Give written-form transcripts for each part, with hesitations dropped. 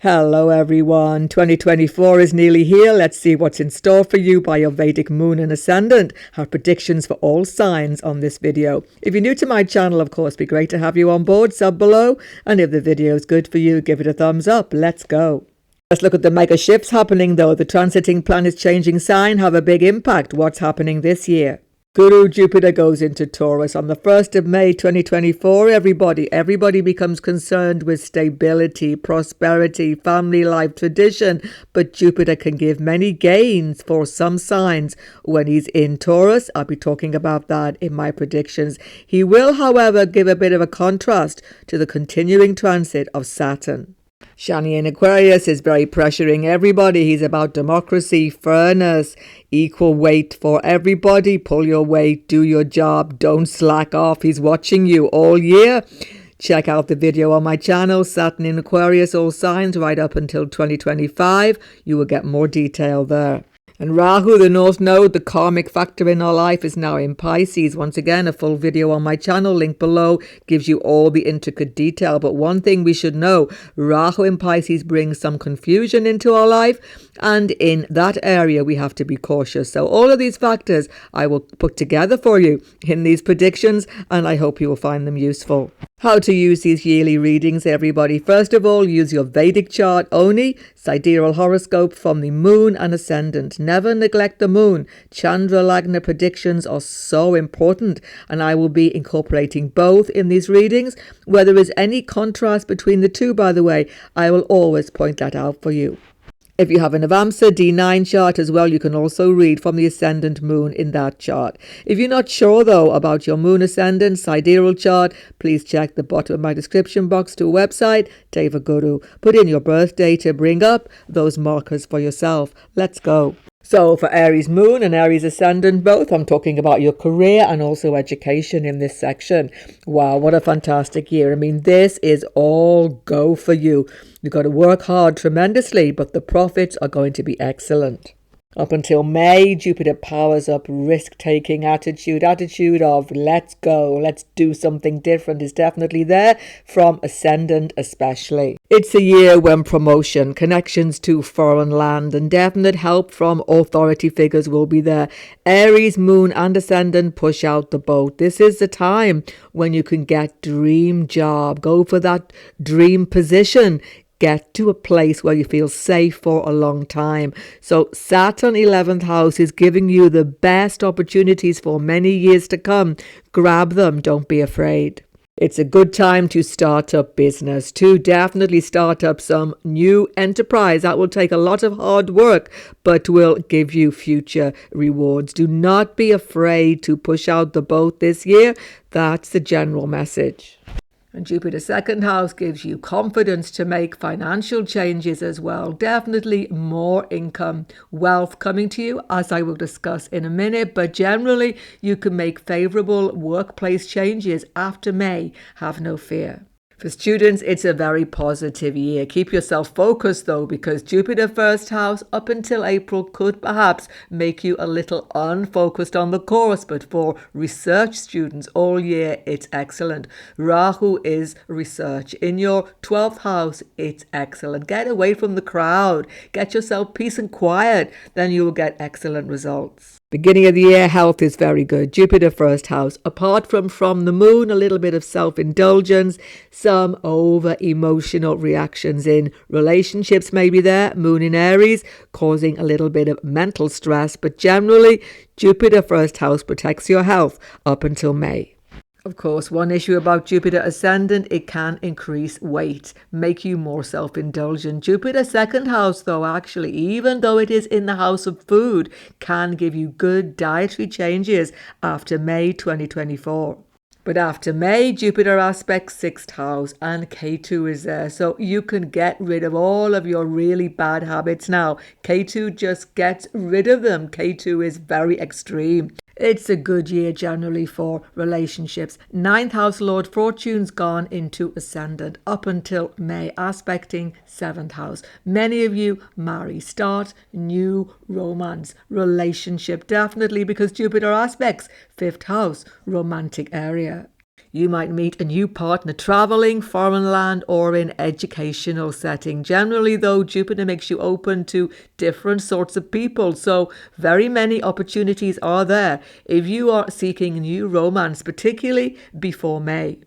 Hello everyone, 2024 is nearly here. Let's see what's in store for you by your Vedic moon and ascendant. Have predictions for all signs on this video. If you're new to my channel, of course, be great to have you on board. Sub below, and if the video is good for you, give it a thumbs up. Let's go. Let's look at the mega shifts happening though. The transiting planets changing sign have a big impact. What's happening this year? Guru Jupiter goes into Taurus on the 1st of May 2024. Everybody becomes concerned with stability, prosperity, family life, tradition. But Jupiter can give many gains for some signs when he's in Taurus. I'll be talking about that in my predictions. He will, however, give a bit of a contrast to the continuing transit of Saturn. Shani in Aquarius is very pressuring everybody. He's about democracy, fairness, equal weight for everybody. Pull your weight, do your job, don't slack off. He's watching you all year. Check out the video on my channel, Saturn in Aquarius, all signs right up until 2025. You will get more detail there. And Rahu, the North Node, the karmic factor in our life, is now in Pisces. Once again, a full video on my channel, link below, gives you all the intricate detail. But one thing we should know, Rahu in Pisces brings some confusion into our life. And in that area, we have to be cautious. So all of these factors I will put together for you in these predictions, and I hope you will find them useful. How to use these yearly readings, everybody. First of all, use your Vedic chart only, sidereal horoscope from the moon and ascendant. Never neglect the moon. Chandra Lagna predictions are so important, and I will be incorporating both in these readings. Where there is any contrast between the two, by the way, I will always point that out for you. If you have an Avamsa D9 chart as well, you can also read from the ascendant moon in that chart. If you're not sure, though, about your moon ascendant sidereal chart, please check the bottom of my description box to a website, Deva Guru. Put in your birthday to bring up those markers for yourself. Let's go. So for Aries moon and Aries ascendant both, I'm talking about your career and also education in this section. Wow, what a fantastic year. I mean, this is all go for you. You've got to work hard tremendously, but the profits are going to be excellent. Up until May, Jupiter powers up risk-taking attitude of let's go, let's do something different is definitely there, from ascendant especially. It's a year when promotion, connections to foreign land and definite help from authority figures will be there. Aries, moon and ascendant push out the boat. This is the time when you can get dream job, go for that dream position. Get to a place where you feel safe for a long time. So Saturn 11th house is giving you the best opportunities for many years to come. Grab them. Don't be afraid. It's a good time to start up business, to definitely start up some new enterprise. That will take a lot of hard work, but will give you future rewards. Do not be afraid to push out the boat this year. That's the general message. And Jupiter's second house gives you confidence to make financial changes as well. Definitely more income, wealth coming to you, as I will discuss in a minute. But generally, you can make favorable workplace changes after May. Have no fear. For students, it's a very positive year. Keep yourself focused though, because Jupiter first house up until April could perhaps make you a little unfocused on the course. But for research students all year, it's excellent. Rahu is research. In your 12th house, it's excellent. Get away from the crowd. Get yourself peace and quiet. Then you will get excellent results. Beginning of the year, health is very good. Jupiter first house. Apart from the moon, a little bit of self-indulgence, some over-emotional reactions in relationships may be there. Moon in Aries, causing a little bit of mental stress. But generally, Jupiter first house protects your health up until May. Of course, one issue about Jupiter ascendant, it can increase weight, make you more self-indulgent. Jupiter second house, though, actually, even though it is in the house of food, can give you good dietary changes after May 2024. But after May, Jupiter aspects 6th house and K2 is there. So you can get rid of all of your really bad habits now. K2 just gets rid of them. K2 is very extreme. It's a good year generally for relationships. 9th house Lord Fortune's gone into ascendant up until May, aspecting 7th house. Many of you marry, start new romance, relationship, definitely because Jupiter aspects 5th house, romantic area. You might meet a new partner traveling, foreign land, or in educational setting. Generally, though, Jupiter makes you open to different sorts of people. So very many opportunities are there if you are seeking new romance, particularly before May.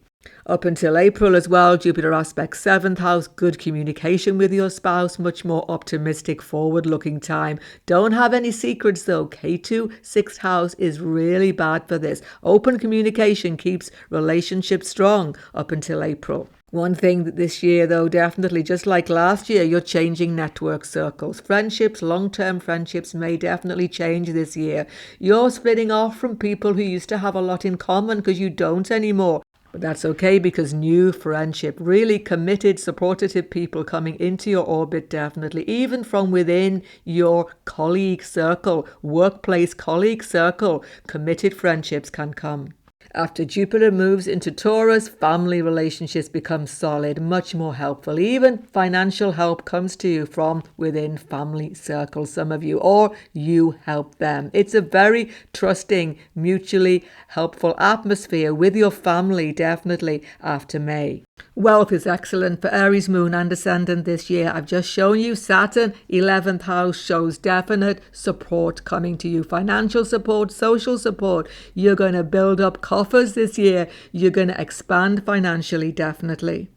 Up until April as well, Jupiter aspects 7th house, good communication with your spouse, much more optimistic, forward-looking time. Don't have any secrets though. K2, 6th house is really bad for this. Open communication keeps relationships strong up until April. One thing that this year, though, definitely, just like last year, you're changing network circles. Friendships, long-term friendships may definitely change this year. You're splitting off from people who used to have a lot in common because you don't anymore. But that's okay because new friendship, really committed, supportive people coming into your orbit definitely, even from within your colleague circle, workplace colleague circle, committed friendships can come. After Jupiter moves into Taurus, family relationships become solid, much more helpful. Even financial help comes to you from within family circles, some of you, or you help them. It's a very trusting, mutually helpful atmosphere with your family, definitely after May. Wealth is excellent for Aries moon and ascendant this year. I've just shown you Saturn, 11th house, shows definite support coming to you. Financial support, social support. You're going to build up coffers this year. You're going to expand financially, definitely.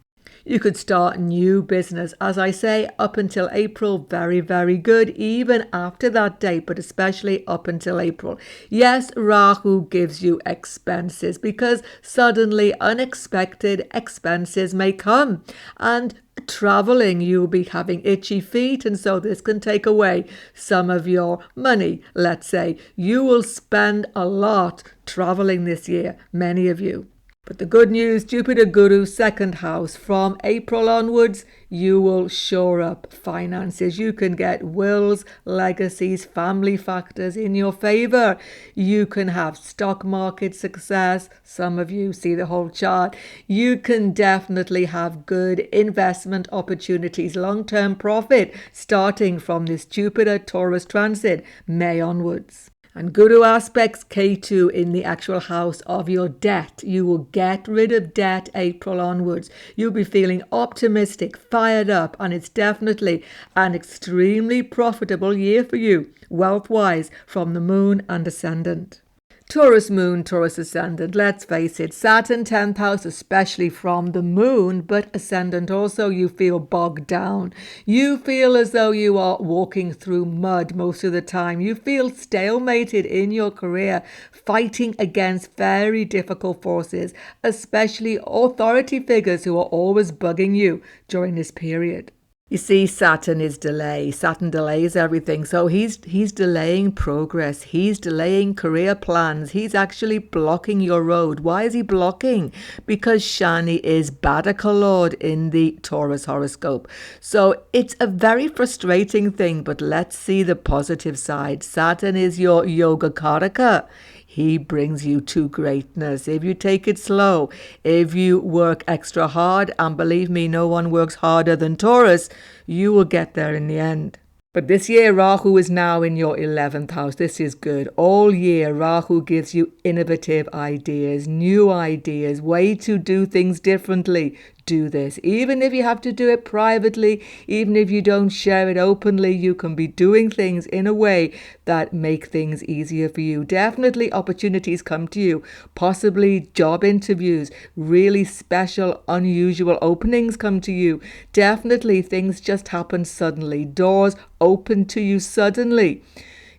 You could start new business. As I say, up until April, very, very good. Even after that date, but especially up until April. Yes, Rahu gives you expenses because suddenly unexpected expenses may come. And traveling, you'll be having itchy feet, and so this can take away some of your money. Let's say you will spend a lot traveling this year, many of you. But the good news, Jupiter Guru, 2nd house, from April onwards, you will shore up finances. You can get wills, legacies, family factors in your favor. You can have stock market success. Some of you see the whole chart. You can definitely have good investment opportunities, long-term profit, starting from this Jupiter Taurus transit, May onwards. And Guru aspects K2 in the actual house of your debt. You will get rid of debt April onwards. You'll be feeling optimistic, fired up, and it's definitely an extremely profitable year for you, wealth-wise, from the moon and ascendant. Taurus moon, Taurus ascendant, let's face it, Saturn 10th house, especially from the moon, but ascendant also, you feel bogged down. You feel as though you are walking through mud most of the time. You feel stalemated in your career, fighting against very difficult forces, especially authority figures who are always bugging you during this period. You see, Saturn is delay. Saturn delays everything. So he's delaying progress. He's delaying career plans. He's actually blocking your road. Why is he blocking? Because Shani is Badaka Lord in the Taurus horoscope. So it's a very frustrating thing, but let's see the positive side. Saturn is your Yoga Karaka. He brings you to greatness. If you take it slow, if you work extra hard, and believe me, no one works harder than Taurus, you will get there in the end. But this year, Rahu is now in your 11th house. This is good. All year, Rahu gives you innovative ideas, new ideas, way to do things differently. Do this. Even if you have to do it privately, even if you don't share it openly, you can be doing things in a way that make things easier for you. Definitely opportunities come to you, possibly job interviews, really special, unusual openings come to you. Definitely things just happen suddenly. Doors open to you suddenly.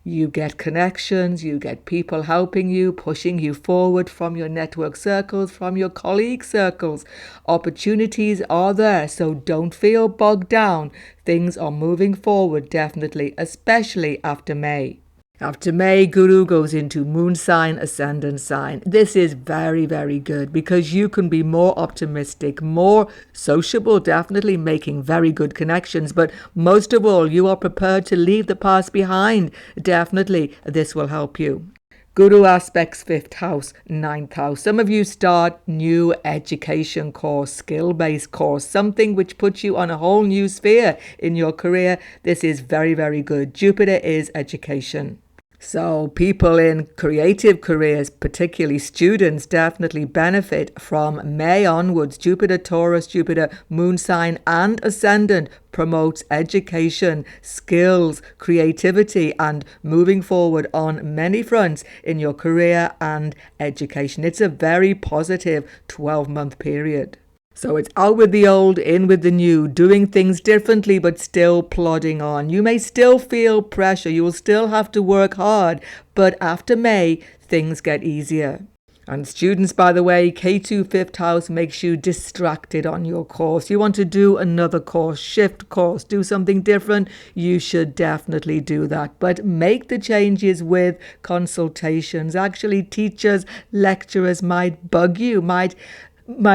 You get connections, you get people helping you, pushing you forward from your network circles, from your colleague circles. Opportunities are there, so don't feel bogged down. Things are moving forward, definitely, especially after May. After May, Guru goes into moon sign, ascendant sign. This is very, very good because you can be more optimistic, more sociable, definitely making very good connections. But most of all, you are prepared to leave the past behind. Definitely, this will help you. Guru aspects 5th house, 9th house. Some of you start new education course, skill-based course, something which puts you on a whole new sphere in your career. This is very, very good. Jupiter is education. So people in creative careers, particularly students, definitely benefit from May onwards. Jupiter, Taurus, Jupiter, moon sign and ascendant promotes education, skills, creativity, and moving forward on many fronts in your career and education. It's a very positive 12-month period. So it's out with the old, in with the new, doing things differently but still plodding on. You may still feel pressure, you will still have to work hard, but after May, things get easier. And students, by the way, K2 5th house makes you distracted on your course. You want to do another course, shift course, do something different, you should definitely do that. But make the changes with consultations. Actually, teachers, lecturers might bug you, might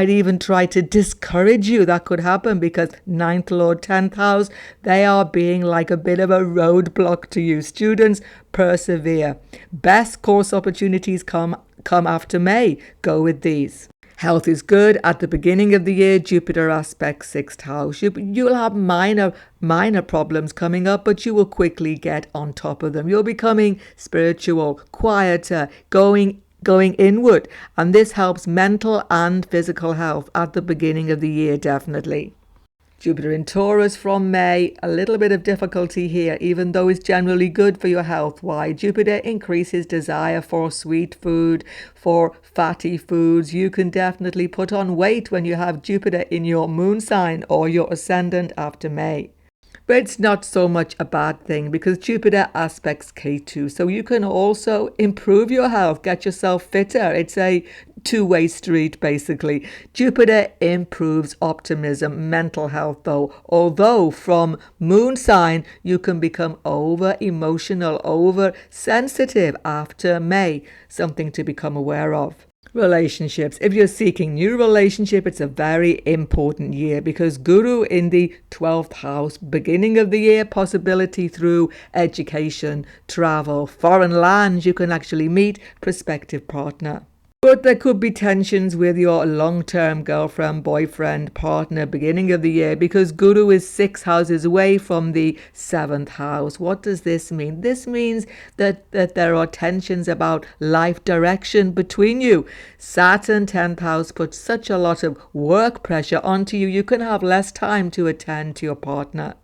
even try to discourage you. That could happen because 9th Lord, 10th house, they are being like a bit of a roadblock to you. Students, persevere. Best course opportunities come after May. Go with these. Health is good. At the beginning of the year, Jupiter aspects 6th house. You'll have minor problems coming up, but you will quickly get on top of them. You're becoming spiritual, quieter, going inward, and this helps mental and physical health at the beginning of the year, definitely. Jupiter in Taurus from May, a little bit of difficulty here, even though it's generally good for your health. Why? Jupiter increases desire for sweet food, for fatty foods. You can definitely put on weight when you have Jupiter in your moon sign or your ascendant after May. But it's not so much a bad thing because Jupiter aspects K2. So you can also improve your health, get yourself fitter. It's a two-way street, basically. Jupiter improves optimism, mental health, though. Although from moon sign, you can become over-emotional, over-sensitive after May. Something to become aware of. Relationships. If you're seeking new relationship, it's a very important year because Guru in the 12th house, beginning of the year, possibility through education, travel, foreign lands, you can actually meet prospective partner. But there could be tensions with your long-term girlfriend, boyfriend, partner beginning of the year because Guru is 6 houses away from the 7th house. What does this mean? This means that there are tensions about life direction between you. Saturn, 10th house, puts such a lot of work pressure onto you. You can have less time to attend to your partner.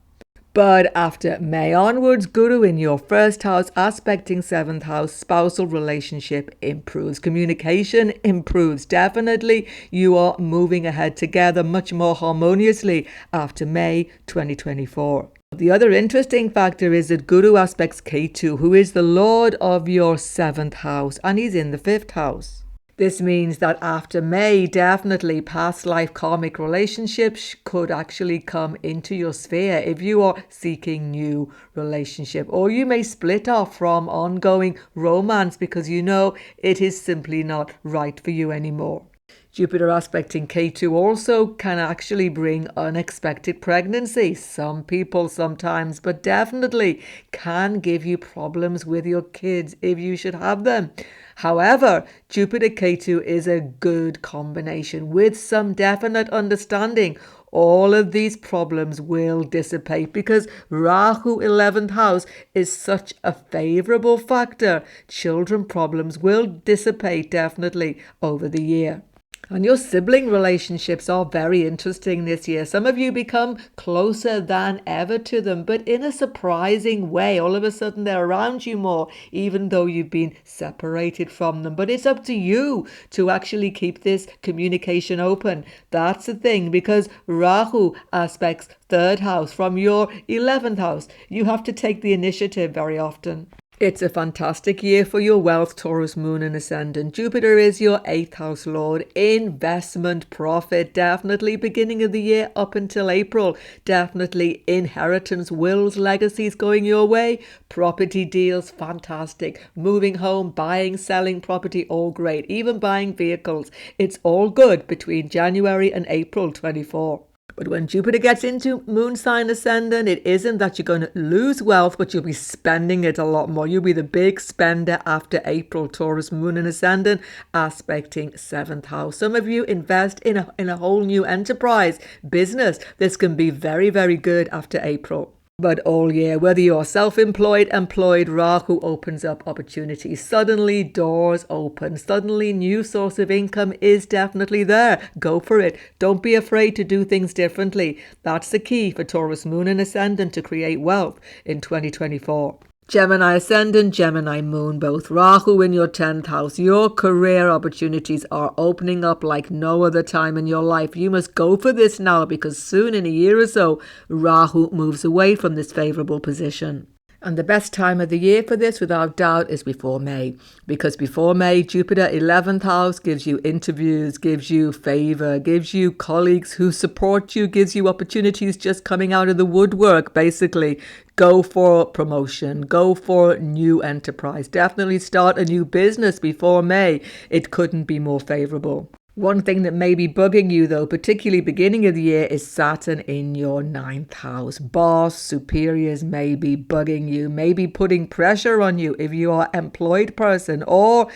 But after May onwards, Guru in your 1st house, aspecting 7th house, spousal relationship improves. Communication improves. Definitely, you are moving ahead together much more harmoniously after May 2024. The other interesting factor is that Guru aspects K2, who is the Lord of your 7th house, and he's in the 5th house. This means that after May, definitely past life karmic relationships could actually come into your sphere if you are seeking new relationship. Or you may split off from ongoing romance because you know it is simply not right for you anymore. Jupiter aspecting K2 also can actually bring unexpected pregnancy. Some people sometimes, but definitely can give you problems with your kids if you should have them. However, Jupiter K2 is a good combination with some definite understanding. All of these problems will dissipate because Rahu 11th house is such a favorable factor. Children problems will dissipate definitely over the year. And your sibling relationships are very interesting this year. Some of you become closer than ever to them, but in a surprising way. All of a sudden they're around you more, even though you've been separated from them. But it's up to you to actually keep this communication open. That's the thing, because Rahu aspects 3rd house from your 11th house. You have to take the initiative very often. It's a fantastic year for your wealth, Taurus, moon and ascendant. Jupiter is your 8th house lord. Investment, profit, definitely beginning of the year up until April. Definitely inheritance, wills, legacies going your way. Property deals, fantastic. Moving home, buying, selling property, all great. Even buying vehicles. It's all good between January and April 24. But when Jupiter gets into moon sign ascendant, it isn't that you're going to lose wealth, but you'll be spending it a lot more. You'll be the big spender after April. Taurus, moon and ascendant, aspecting 7th house. Some of you invest in a whole new enterprise, business. This can be very, very good after April. But all year, whether you're self-employed, employed, Rahu opens up opportunities. Suddenly doors open. Suddenly new source of income is definitely there. Go for it. Don't be afraid to do things differently. That's the key for Taurus Moon and Ascendant to create wealth in 2024. Gemini Ascendant, Gemini Moon, both Rahu in your 10th house. Your career opportunities are opening up like no other time in your life. You must go for this now, because soon, in a year or so, Rahu moves away from this favorable position. And the best time of the year for this, without doubt, is before May. Because before May, Jupiter, 11th house, gives you interviews, gives you favor, gives you colleagues who support you, gives you opportunities just coming out of the woodwork, basically. Go for promotion, go for new enterprise. Definitely start a new business before May. It couldn't be more favorable. One thing that may be bugging you, though, particularly beginning of the year, is Saturn in your 9th house. Boss, superiors may be bugging you, may be putting pressure on you if you are an employed person, or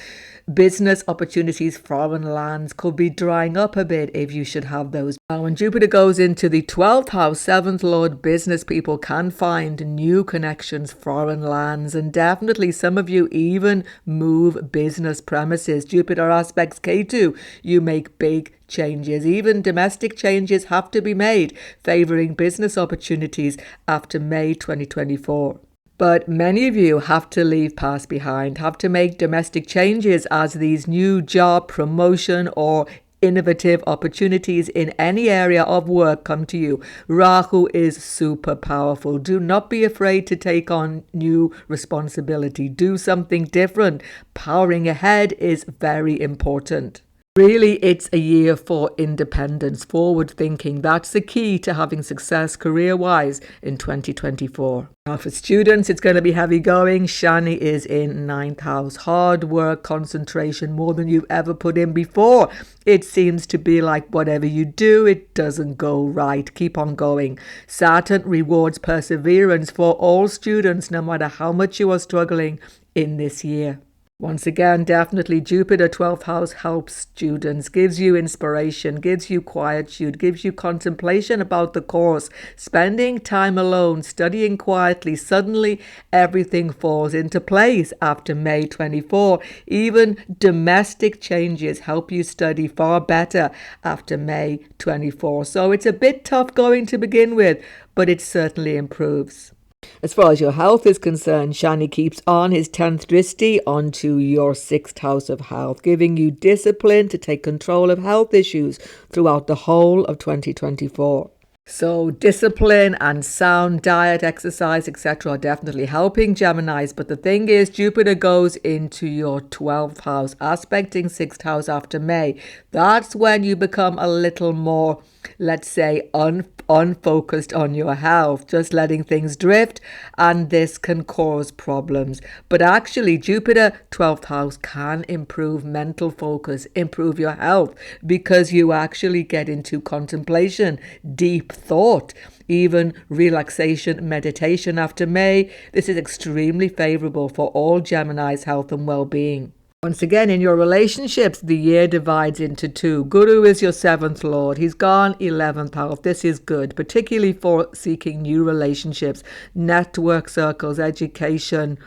business opportunities, foreign lands could be drying up a bit if you should have those. Now, when Jupiter goes into the 12th house, 7th lord, business people can find new connections, foreign lands, and definitely some of you even move business premises. Jupiter aspects Ketu, you make big changes. Even domestic changes have to be made, favoring business opportunities after May 2024. But many of you have to leave past behind, have to make domestic changes as these new job, promotion, or innovative opportunities in any area of work come to you. Rahu is super powerful. Do not be afraid to take on new responsibility. Do something different. Powering ahead is very important. Really, it's a year for independence, forward thinking. That's the key to having success career-wise in 2024. Now, for students, it's going to be heavy going. Shani is in 9th house. Hard work, concentration, more than you've ever put in before. It seems to be like whatever you do, it doesn't go right. Keep on going. Saturn rewards perseverance for all students, no matter how much you are struggling in this year. Once again, definitely Jupiter, 12th house, helps students, gives you inspiration, gives you quietude, gives you contemplation about the course. Spending time alone, studying quietly, suddenly everything falls into place after May 24. Even domestic changes help you study far better after May 24. So it's a bit tough going to begin with, but it certainly improves. As far as your health is concerned, Shani keeps on his 10th drishti onto your 6th house of health, giving you discipline to take control of health issues throughout the whole of 2024. So discipline and sound diet, exercise, etc. are definitely helping Geminis. But the thing is, Jupiter goes into your 12th house, aspecting 6th house after May. That's when you become a little more, let's say, unfocused on your health, just letting things drift, and this can cause problems. But actually, Jupiter 12th house can improve mental focus, improve your health, because you actually get into contemplation, deep thought, even relaxation, meditation after May. This is extremely favorable for all Gemini's health and well-being. Once again, in your relationships, the year divides into two. Guru is your 7th lord. He's gone 11th house. This is good, particularly for seeking new relationships, network circles, education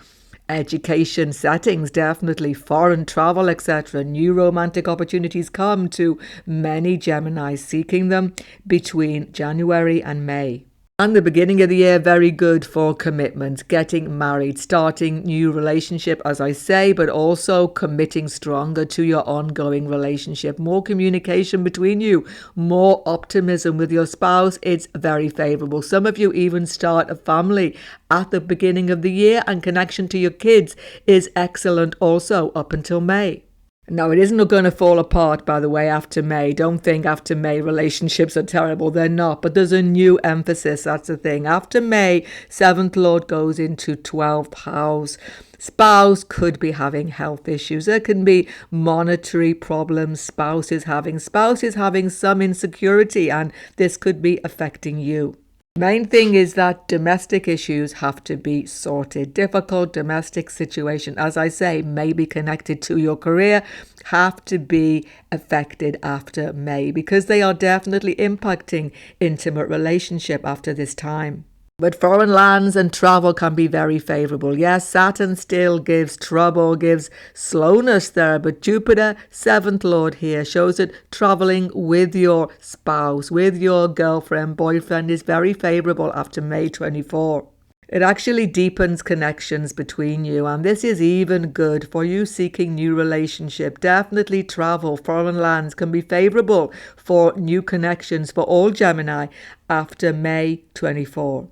settings, definitely foreign travel, etc. New romantic opportunities come to many Geminis seeking them between January and May. And the beginning of the year, very good for commitment, getting married, starting new relationship, as I say, but also committing stronger to your ongoing relationship. More communication between you, more optimism with your spouse. It's very favorable. Some of you even start a family at the beginning of the year, and connection to your kids is excellent also up until May. Now, it isn't going to fall apart, by the way, after May. Don't think after May relationships are terrible. They're not. But there's a new emphasis. That's the thing. After May, 7th lord goes into 12th house. Spouse could be having health issues. There can be monetary problems. Spouse is having some insecurity, and this could be affecting you. Main thing is that domestic issues have to be sorted. Difficult domestic situation, as I say, may be connected to your career, have to be affected after May, because they are definitely impacting intimate relationship after this time. But foreign lands and travel can be very favorable. Yes, Saturn still gives trouble, gives slowness there, but Jupiter, 7th Lord here, shows that traveling with your spouse, with your girlfriend, boyfriend is very favorable after May 24. It actually deepens connections between you, and this is even good for you seeking new relationship. Definitely travel, foreign lands can be favorable for new connections for all Gemini after May 24.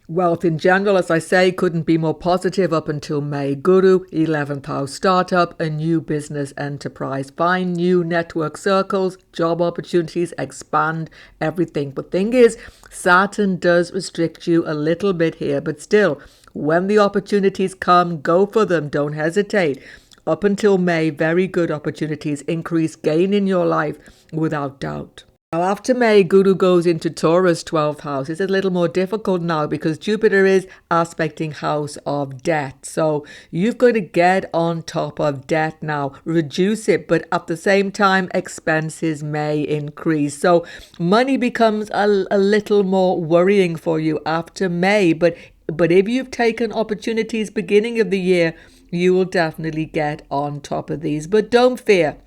Wealth in general, as I say, couldn't be more positive up until May. Guru, 11th house, start up a new business enterprise, find new network circles, job opportunities, expand everything. But thing is, Saturn does restrict you a little bit here, but still, when the opportunities come, go for them, don't hesitate. Up until May, very good opportunities, increase gain in your life without doubt. Now after May, Guru goes into Taurus, 12th house. It's a little more difficult now because Jupiter is aspecting house of debt. So you've got to get on top of debt now, reduce it, but at the same time, expenses may increase. So money becomes a little more worrying for you after May. But if you've taken opportunities beginning of the year, you will definitely get on top of these. But don't fear.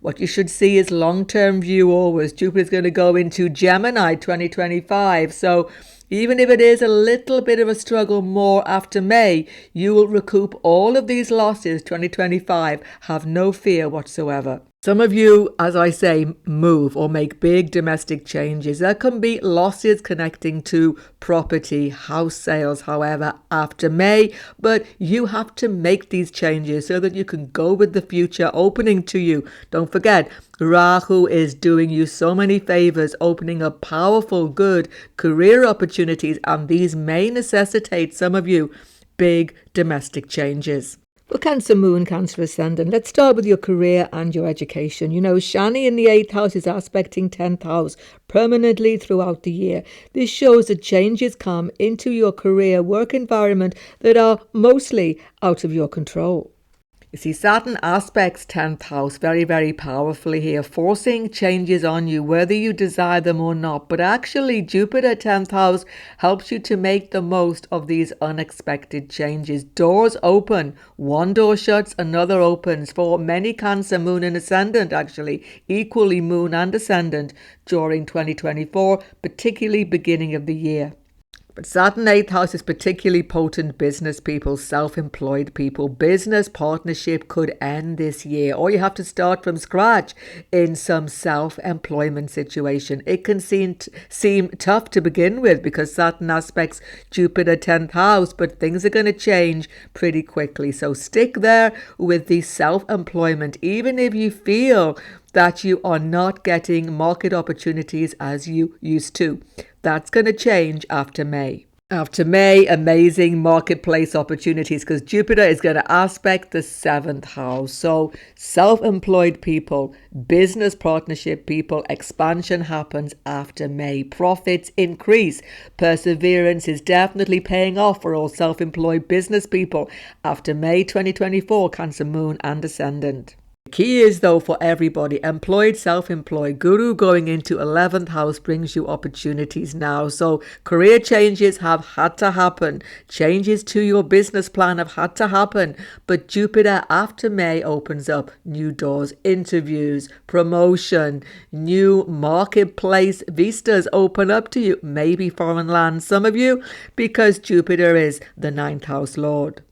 What you should see is long-term view always. Jupiter's going to go into Gemini 2025. So even if it is a little bit of a struggle more after May, you will recoup all of these losses 2025. Have no fear whatsoever. Some of you, as I say, move or make big domestic changes. There can be losses connecting to property, house sales, however, after May. But you have to make these changes so that you can go with the future opening to you. Don't forget, Rahu is doing you so many favors, opening up powerful, good career opportunities. And these may necessitate some of you big domestic changes. Well, Cancer Moon, Cancer Ascendant. Let's start with your career and your education. You know, Shani in the 8th house is aspecting 10th house permanently throughout the year. This shows that changes come into your career work environment that are mostly out of your control. You see, Saturn aspects 10th house very, very powerfully here, forcing changes on you, whether you desire them or not. But actually, Jupiter 10th house helps you to make the most of these unexpected changes. Doors open. One door shuts, another opens. For many Cancer, Moon and Ascendant, actually, equally Moon and Ascendant during 2024, particularly beginning of the year. But Saturn 8th house is particularly potent business people, self-employed people. Business partnership could end this year, or you have to start from scratch in some self-employment situation. It can seem tough to begin with because Saturn aspects Jupiter 10th house, but things are going to change pretty quickly. So stick there with the self-employment, even if you feel that you are not getting market opportunities as you used to. That's going to change after May. After May, amazing marketplace opportunities because Jupiter is going to aspect the 7th house. So self-employed people, business partnership people, expansion happens after May. Profits increase. Perseverance is definitely paying off for all self-employed business people after May 2024, Cancer, Moon and Ascendant. The key is, though, for everybody, employed, self-employed, Guru going into 11th house brings you opportunities now. So career changes have had to happen. Changes to your business plan have had to happen. But Jupiter after May opens up new doors, interviews, promotion, new marketplace vistas open up to you. Maybe foreign land, some of you, because Jupiter is the 9th house lord.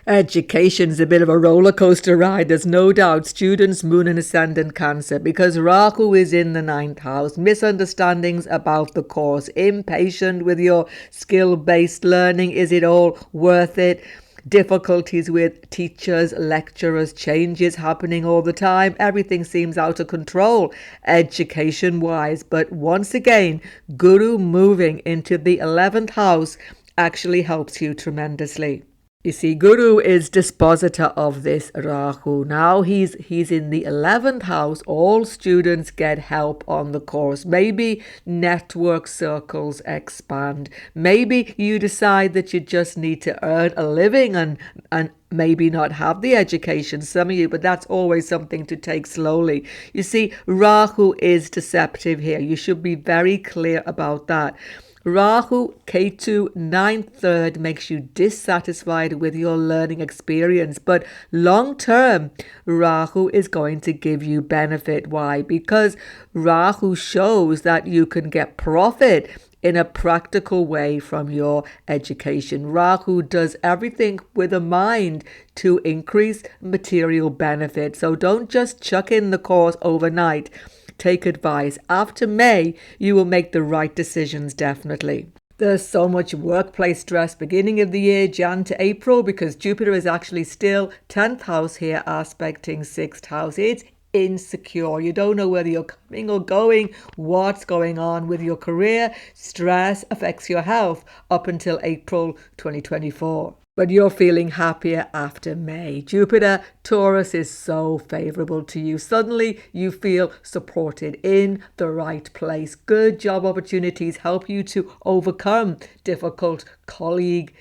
Education's a bit of a roller coaster ride, there's no doubt. Students, Moon and Ascendant Cancer, because Rahu is in the 9th house. Misunderstandings about the course, impatient with your skill-based learning. Is it all worth it? Difficulties with teachers, lecturers, changes happening all the time. Everything seems out of control education-wise. But once again, Guru moving into the 11th house actually helps you tremendously. You see, Guru is dispositor of this Rahu. Now he's in the 11th house. All students get help on the course. Maybe network circles expand. Maybe you decide that you just need to earn a living and maybe not have the education, some of you, but that's always something to take slowly. You see, Rahu is deceptive here. You should be very clear about that. Rahu, Ketu, 9th, 3rd makes you dissatisfied with your learning experience. But long term, Rahu is going to give you benefit. Why? Because Rahu shows that you can get profit in a practical way from your education. Rahu does everything with a mind to increase material benefit. So don't just chuck in the course overnight. Take advice. After May, you will make the right decisions, definitely. There's so much workplace stress beginning of the year, Jan to April, because Jupiter is actually still 10th house here, aspecting 6th house. It's insecure. You don't know whether you're coming or going, what's going on with your career. Stress affects your health up until April 2024. But you're feeling happier after May. Jupiter, Taurus is so favorable to you. Suddenly you feel supported in the right place. Good job opportunities help you to overcome difficult colleague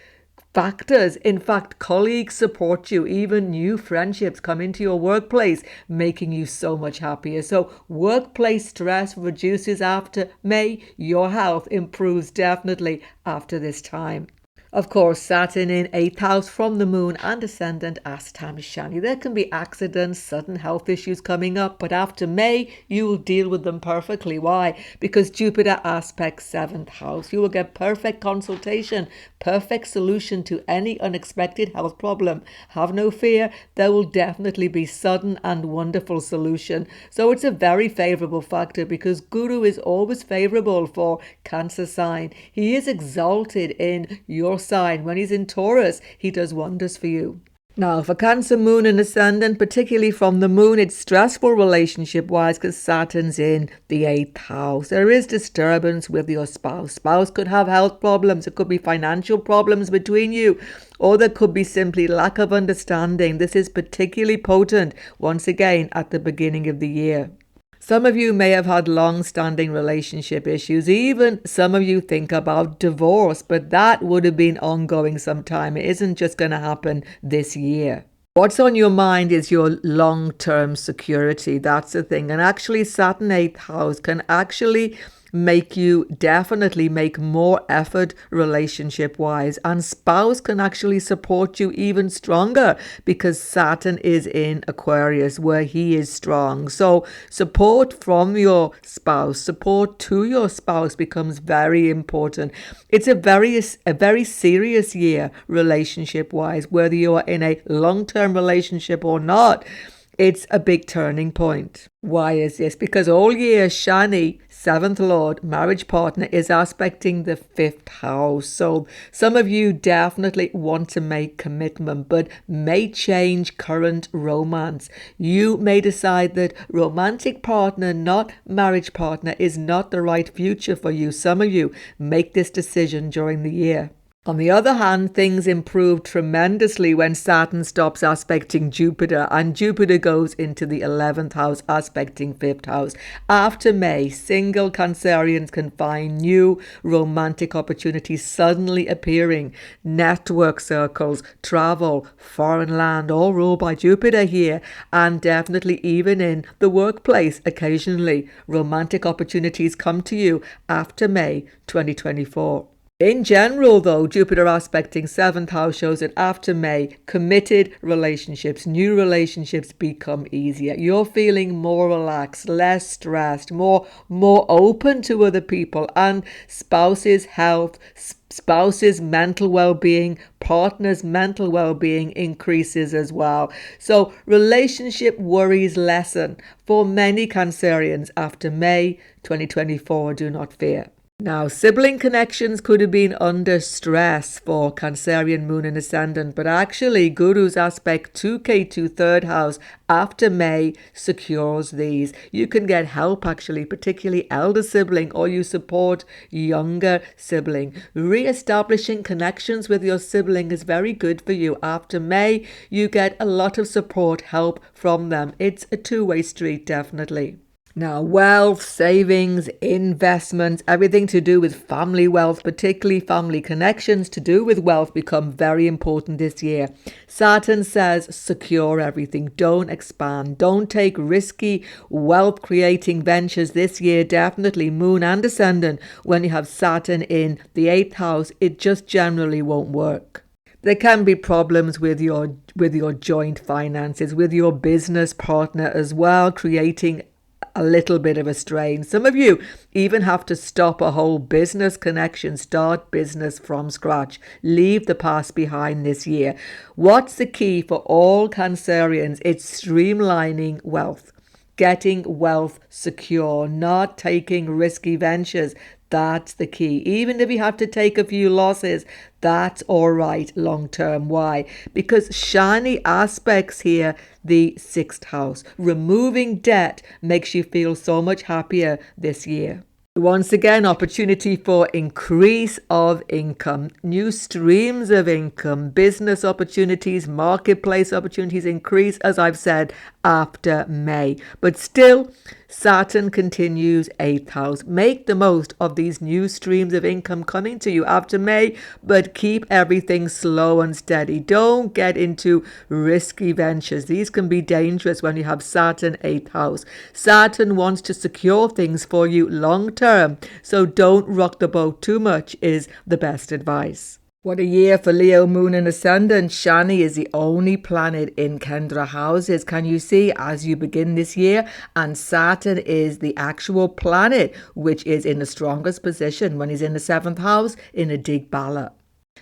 factors. In fact, colleagues support you. Even new friendships come into your workplace, making you so much happier. So workplace stress reduces after May. Your health improves definitely after this time. Of course, Saturn in 8th house from the moon and ascendant Astam Shani. There can be accidents, sudden health issues coming up, but after May, you will deal with them perfectly. Why? Because Jupiter aspects 7th house. You will get perfect consultation, perfect solution to any unexpected health problem. Have no fear, there will definitely be sudden and wonderful solution. So it's a very favorable factor because Guru is always favorable for Cancer sign. He is exalted in your sign. When he's in Taurus, he does wonders for you. Now, for Cancer, Moon and Ascendant, particularly from the Moon, it's stressful relationship-wise because Saturn's in the 8th house. There is disturbance with your spouse. Spouse could have health problems. It could be financial problems between you, or there could be simply lack of understanding. This is particularly potent, once again, at the beginning of the year. Some of you may have had long-standing relationship issues. Even some of you think about divorce, but that would have been ongoing sometime. It isn't just going to happen this year. What's on your mind is your long-term security. That's the thing. And actually, Saturn 8th house can actually make you definitely make more effort relationship wise, and spouse can actually support you even stronger because Saturn is in Aquarius where he is strong. So support from your spouse, support to your spouse becomes very important. It's a very serious year relationship wise, whether you are in a long-term relationship or not. It's a big turning point. Why is this? Because all year Shani, 7th Lord, marriage partner, is aspecting the 5th house. So some of you definitely want to make commitment, but may change current romance. You may decide that romantic partner, not marriage partner, is not the right future for you. Some of you make this decision during the year. On the other hand, things improve tremendously when Saturn stops aspecting Jupiter and Jupiter goes into the 11th house aspecting 5th house. After May, single Cancerians can find new romantic opportunities suddenly appearing. Network circles, travel, foreign land, all ruled by Jupiter here, and definitely even in the workplace occasionally. Romantic opportunities come to you after May 2024. In general, though, Jupiter aspecting 7th house shows that after May, committed relationships, new relationships become easier. You're feeling more relaxed, less stressed, more open to other people, and spouse's health, spouse's mental well-being, partner's mental well-being increases as well. So relationship worries lessen for many Cancerians after May 2024. Do not fear. Now, sibling connections could have been under stress for Cancerian Moon and Ascendant, but actually Guru's aspect 2K2 3rd house after May secures these. You can get help actually, particularly elder sibling, or you support younger sibling. Re-establishing connections with your sibling is very good for you. After May, you get a lot of support, help from them. It's a two-way street, definitely. Now, wealth, savings, investments, everything to do with family wealth, particularly family connections to do with wealth, become very important this year. Saturn says secure everything. Don't expand. Don't take risky wealth creating ventures this year. Definitely Moon and Ascendant. When you have Saturn in the 8th house, it just generally won't work. There can be problems with your joint finances, with your business partner as well, creating a little bit of a strain. Some of you even have to stop a whole business connection, start business from scratch, leave the past behind this year. What's the key for all Cancerians? It's streamlining wealth, getting wealth secure, not taking risky ventures. That's the key. Even if you have to take a few losses, that's all right long term. Why? Because shiny aspects here, the 6th house. Removing debt makes you feel so much happier this year. Once again, opportunity for increase of income, new streams of income, business opportunities, marketplace opportunities increase, as I've said, after May. But still, Saturn continues 8th house. Make the most of these new streams of income coming to you after May, but keep everything slow and steady. Don't get into risky ventures. These can be dangerous when you have Saturn 8th house. Saturn wants to secure things for you long term, so don't rock the boat too much is the best advice. What a year for Leo, Moon and Ascendant. Shani is the only planet in Kendra houses. Can you see as you begin this year? And Saturn is the actual planet, which is in the strongest position when he's in the 7th house in a Digbala.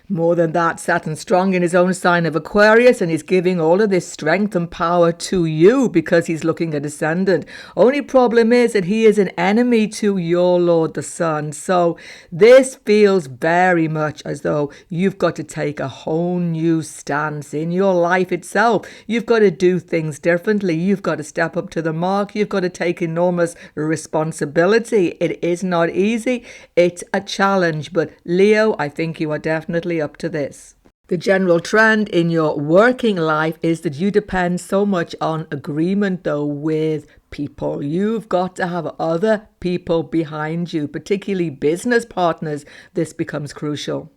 More than that, Saturn's strong in his own sign of Aquarius, and he's giving all of this strength and power to you because he's looking at Ascendant. Only problem is that he is an enemy to your Lord the Sun. So this feels very much as though you've got to take a whole new stance in your life itself. You've got to do things differently. You've got to step up to the mark. You've got to take enormous responsibility. It is not easy. It's a challenge. But Leo, I think you are definitely up to this. The general trend in your working life is that you depend so much on agreement, though, with people. You've got to have other people behind you, particularly business partners. This becomes crucial.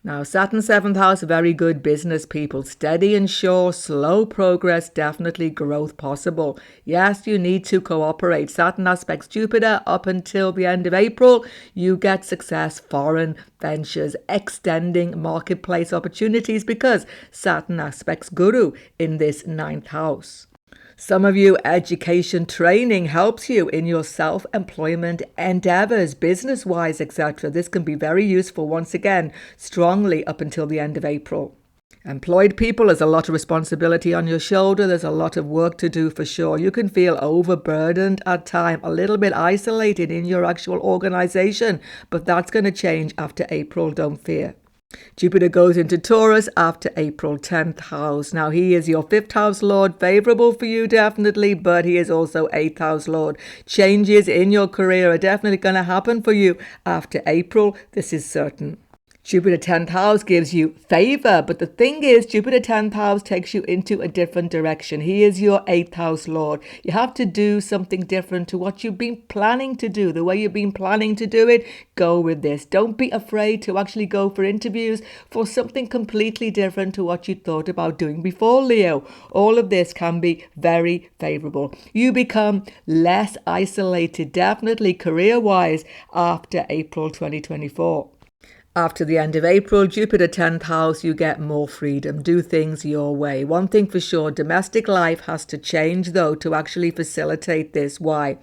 Now, Saturn 7th house, very good business people. Steady and sure, slow progress, definitely growth possible. Yes, you need to cooperate. Saturn aspects Jupiter up until the end of April. You get success, foreign ventures, extending marketplace opportunities because Saturn aspects Guru in this 9th house. Some of you, education training helps you in your self-employment endeavors, business-wise, etc. This can be very useful, once again, strongly up until the end of April. Employed people, there's a lot of responsibility on your shoulder. There's a lot of work to do for sure. You can feel overburdened at times, a little bit isolated in your actual organization, but that's going to change after April, don't fear. Jupiter goes into Taurus after April 10th house. Now he is your 5th house lord, favorable for you definitely, but he is also 8th house lord. Changes in your career are definitely going to happen for you after April. This is certain. Jupiter 10th house gives you favor, but the thing is, Jupiter 10th house takes you into a different direction. He is your 8th house lord. You have to do something different to what you've been planning to do. The way you've been planning to do it, go with this. Don't be afraid to actually go for interviews for something completely different to what you thought about doing before, Leo. All of this can be very favorable. You become less isolated, definitely career-wise, after April 2024. After the end of April, Jupiter 10th house, you get more freedom. Do things your way. One thing for sure, domestic life has to change, though, to actually facilitate this. Why?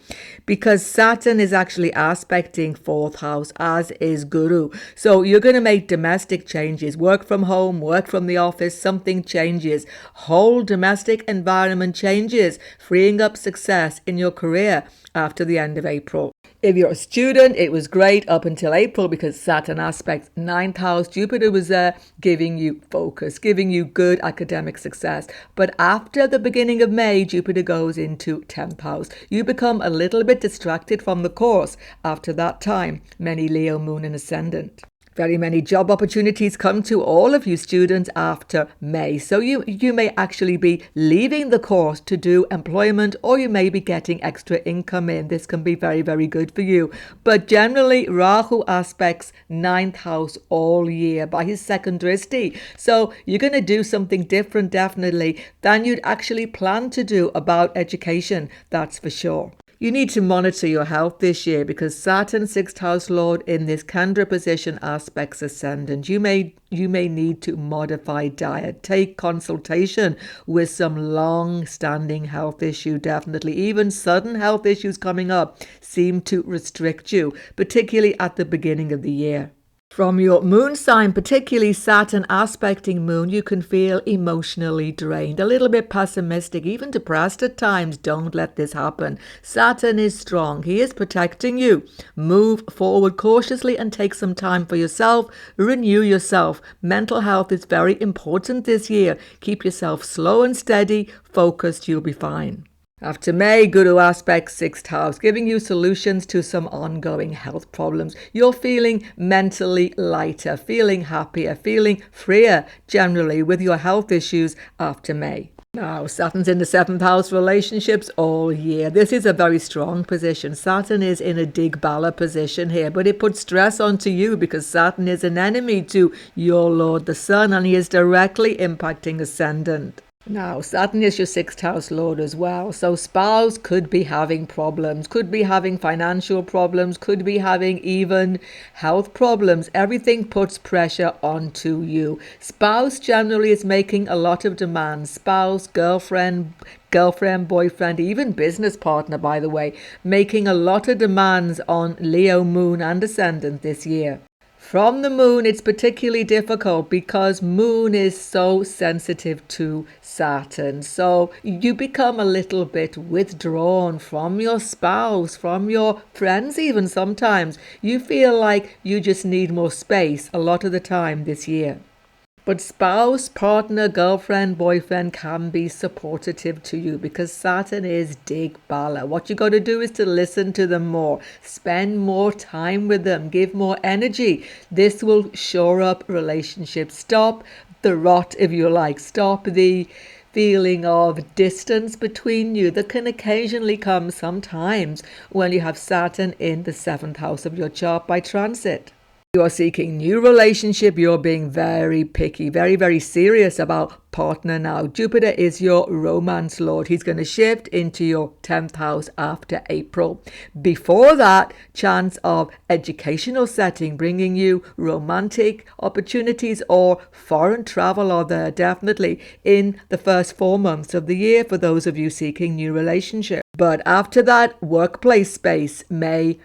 Because Saturn is actually aspecting 4th house, as is Guru. So you're going to make domestic changes. Work from home, work from the office, something changes. Whole domestic environment changes, freeing up success in your career after the end of April. If you're a student, it was great up until April because Saturn aspects 9th house. Jupiter was there giving you focus, giving you good academic success. But after the beginning of May, Jupiter goes into 10th house. You become a little bit distracted from the course after that time. Many Leo, Moon and Ascendant. Very many job opportunities come to all of you students after May. So you may actually be leaving the course to do employment, or you may be getting extra income in. This can be very, very good for you. But generally, Rahu aspects 9th house all year by his second drishti. So you're going to do something different, definitely, than you'd actually plan to do about education. That's for sure. You need to monitor your health this year because Saturn, 6th house lord, in this Kendra position aspects ascendant. You may need to modify diet, take consultation with some long-standing health issue, definitely. Even sudden health issues coming up seem to restrict you, particularly at the beginning of the year. From your moon sign, particularly Saturn aspecting moon, you can feel emotionally drained, a little bit pessimistic, even depressed at times. Don't let this happen. Saturn is strong. He is protecting you. Move forward cautiously and take some time for yourself. Renew yourself. Mental health is very important this year. Keep yourself slow and steady, focused. You'll be fine. After May, Guru aspects 6th house, giving you solutions to some ongoing health problems. You're feeling mentally lighter, feeling happier, feeling freer generally with your health issues after May. Now, Saturn's in the 7th house, relationships all year. This is a very strong position. Saturn is in a Digbala position here, but it puts stress onto you because Saturn is an enemy to your Lord, the Sun, and he is directly impacting ascendant. Now, Saturn is your 6th house lord as well. So spouse could be having problems, could be having financial problems, could be having even health problems. Everything puts pressure onto you. Spouse generally is making a lot of demands. Spouse, girlfriend, boyfriend, even business partner, by the way, making a lot of demands on Leo, moon and ascendant this year. From the moon, it's particularly difficult because moon is so sensitive to Saturn. So you become a little bit withdrawn from your spouse, from your friends even sometimes. You feel like you just need more space a lot of the time this year. But spouse, partner, girlfriend, boyfriend can be supportive to you because Saturn is Digbala. What you got to do is to listen to them more, spend more time with them, give more energy. This will shore up relationships. Stop the rot, if you like. Stop the feeling of distance between you that can occasionally come sometimes when you have Saturn in the 7th house of your chart by transit. You are seeking new relationship. You're being very picky, very, very serious about partner now. Jupiter is your romance lord. He's going to shift into your 10th house after April. Before that, chance of educational setting, bringing you romantic opportunities or foreign travel are there definitely in the first 4 months of the year for those of you seeking new relationships. But after that, workplace space may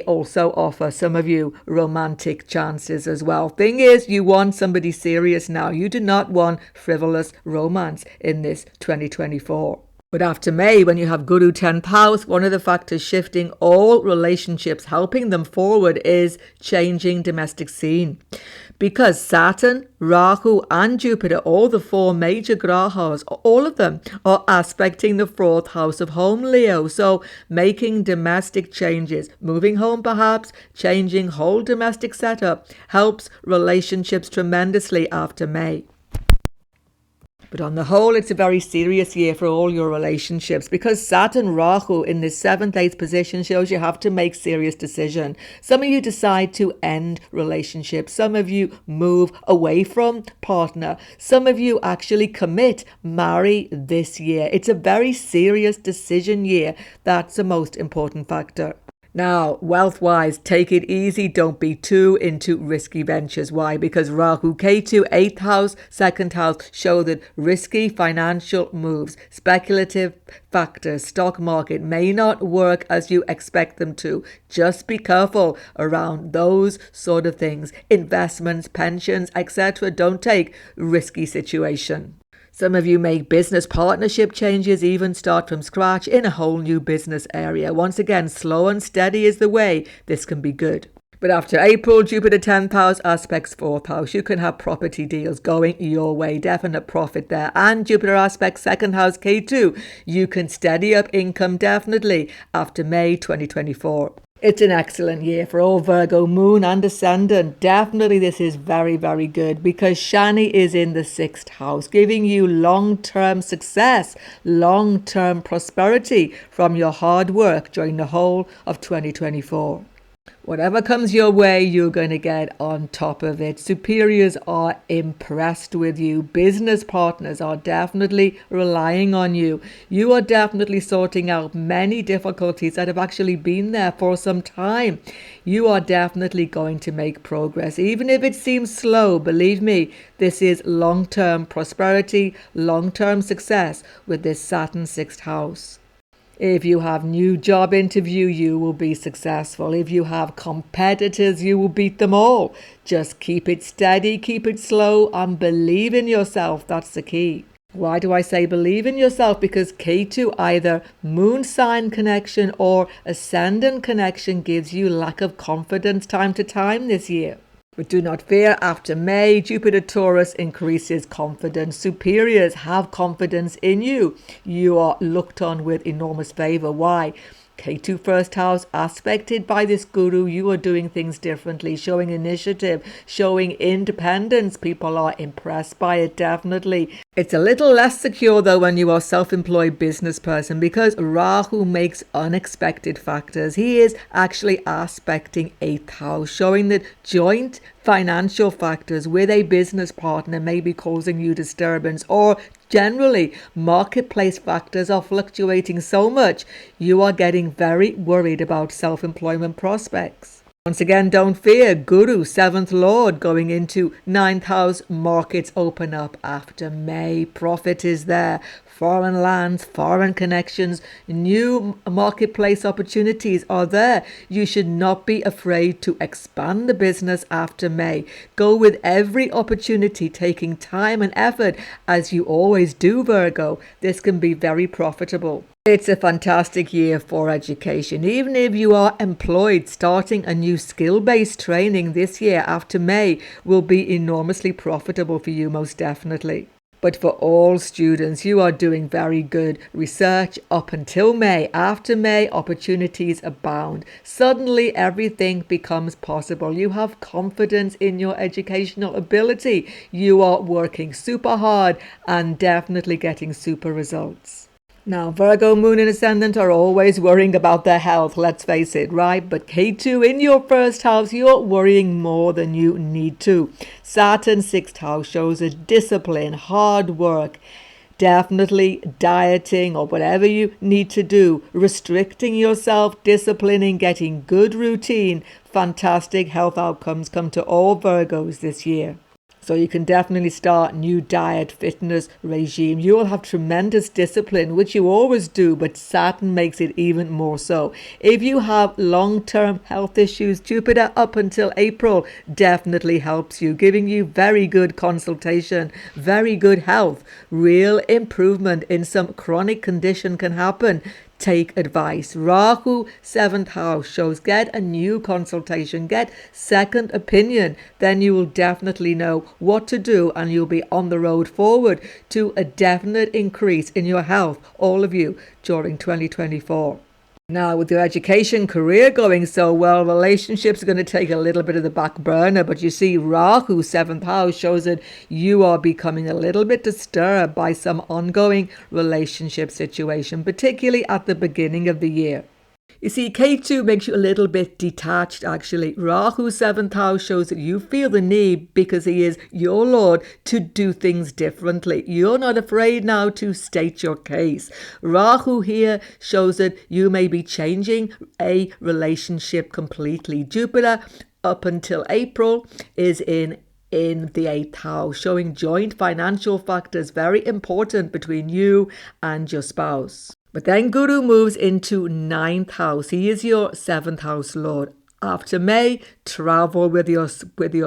also offer some of you romantic chances as well. Thing is, you want somebody serious now. You do not want frivolous romance in this 2024. But after May, when you have Guru 10th house, one of the factors shifting all relationships, helping them forward, is changing domestic scene. Because Saturn, Rahu and Jupiter, all the 4 major grahas, all of them are aspecting the 4th house of home, Leo. So making domestic changes, moving home perhaps, changing whole domestic setup helps relationships tremendously after May. But on the whole, it's a very serious year for all your relationships because Saturn Rahu in this 7th, 8th position shows you have to make serious decisions. Some of you decide to end relationships. Some of you move away from partner. Some of you actually commit, marry this year. It's a very serious decision year. That's the most important factor. Now, wealth-wise, take it easy. Don't be too into risky ventures. Why? Because Rahu, Ketu, 8th house, 2nd house show that risky financial moves, speculative factors, stock market may not work as you expect them to. Just be careful around those sort of things. Investments, pensions, etc. Don't take risky situation. Some of you make business partnership changes, even start from scratch in a whole new business area. Once again, slow and steady is the way. This can be good. But after April, Jupiter 10th house aspects 4th house. You can have property deals going your way. Definite profit there. And Jupiter aspects 2nd house K2. You can steady up income definitely after May 2024. It's an excellent year for all Virgo moon and ascendant. Definitely this is very, very good because Shani is in the 6th house, giving you long-term success, long-term prosperity from your hard work during the whole of 2024. Whatever comes your way, you're going to get on top of it. Superiors are impressed with you. Business partners are definitely relying on you. You are definitely sorting out many difficulties that have actually been there for some time. You are definitely going to make progress. Even if it seems slow, believe me, this is long-term prosperity, long-term success with this Saturn 6th house. If you have new job interview, you will be successful. If you have competitors, you will beat them all. Just keep it steady, keep it slow, and believe in yourself. That's the key. Why do I say believe in yourself? Because K2, either moon sign connection or ascendant connection, gives you lack of confidence time to time this year. But do not fear, after May, Jupiter Taurus increases confidence. Superiors have confidence in you. You are looked on with enormous favor. Why? K2 first house aspected by this guru. You are doing things differently, showing initiative, showing independence. People are impressed by it, definitely. It's a little less secure though when you are self-employed business person because Rahu makes unexpected factors. He is actually aspecting 8th house, showing that joint financial factors with a business partner may be causing you disturbance, or generally marketplace factors are fluctuating so much you are getting very worried about self-employment prospects. Once again, don't fear. Guru, 7th Lord, going into 9th house. Markets open up after May. Profit is there. Foreign lands, foreign connections, new marketplace opportunities are there. You should not be afraid to expand the business after May. Go with every opportunity, taking time and effort, as you always do, Virgo. This can be very profitable. It's a fantastic year for education. Even if you are employed, starting a new skill-based training this year after May will be enormously profitable for you, most definitely. But for all students, you are doing very good research up until May. After May, opportunities abound. Suddenly, everything becomes possible. You have confidence in your educational ability. You are working super hard and definitely getting super results. Now, Virgo, Moon and Ascendant are always worrying about their health, let's face it, right? But K2, in your first house, you're worrying more than you need to. Saturn, 6th house, shows a discipline, hard work, definitely dieting or whatever you need to do, restricting yourself, disciplining, getting good routine. Fantastic health outcomes come to all Virgos this year. So you can definitely start new diet, fitness regime. You will have tremendous discipline, which you always do, but Saturn makes it even more so. If you have long-term health issues, Jupiter up until April definitely helps you, giving you very good consultation, very good health. Real improvement in some chronic condition can happen. Take advice. Rahu, 7th house, shows get a new consultation, get second opinion. Then you will definitely know what to do and you'll be on the road forward to a definite increase in your health, all of you, during 2024. Now, with your education career going so well, relationships are going to take a little bit of the back burner. But you see, Rahu, 7th house, shows that you are becoming a little bit disturbed by some ongoing relationship situation, particularly at the beginning of the year. You see, K2 makes you a little bit detached, actually. Rahu, 7th house, shows that you feel the need, because he is your Lord, to do things differently. You're not afraid now to state your case. Rahu here shows that you may be changing a relationship completely. Jupiter, up until April, is in the 8th house, showing joint financial factors, very important between you and your spouse. But then Guru moves into 9th house. He is your 7th house Lord. After May, travel with your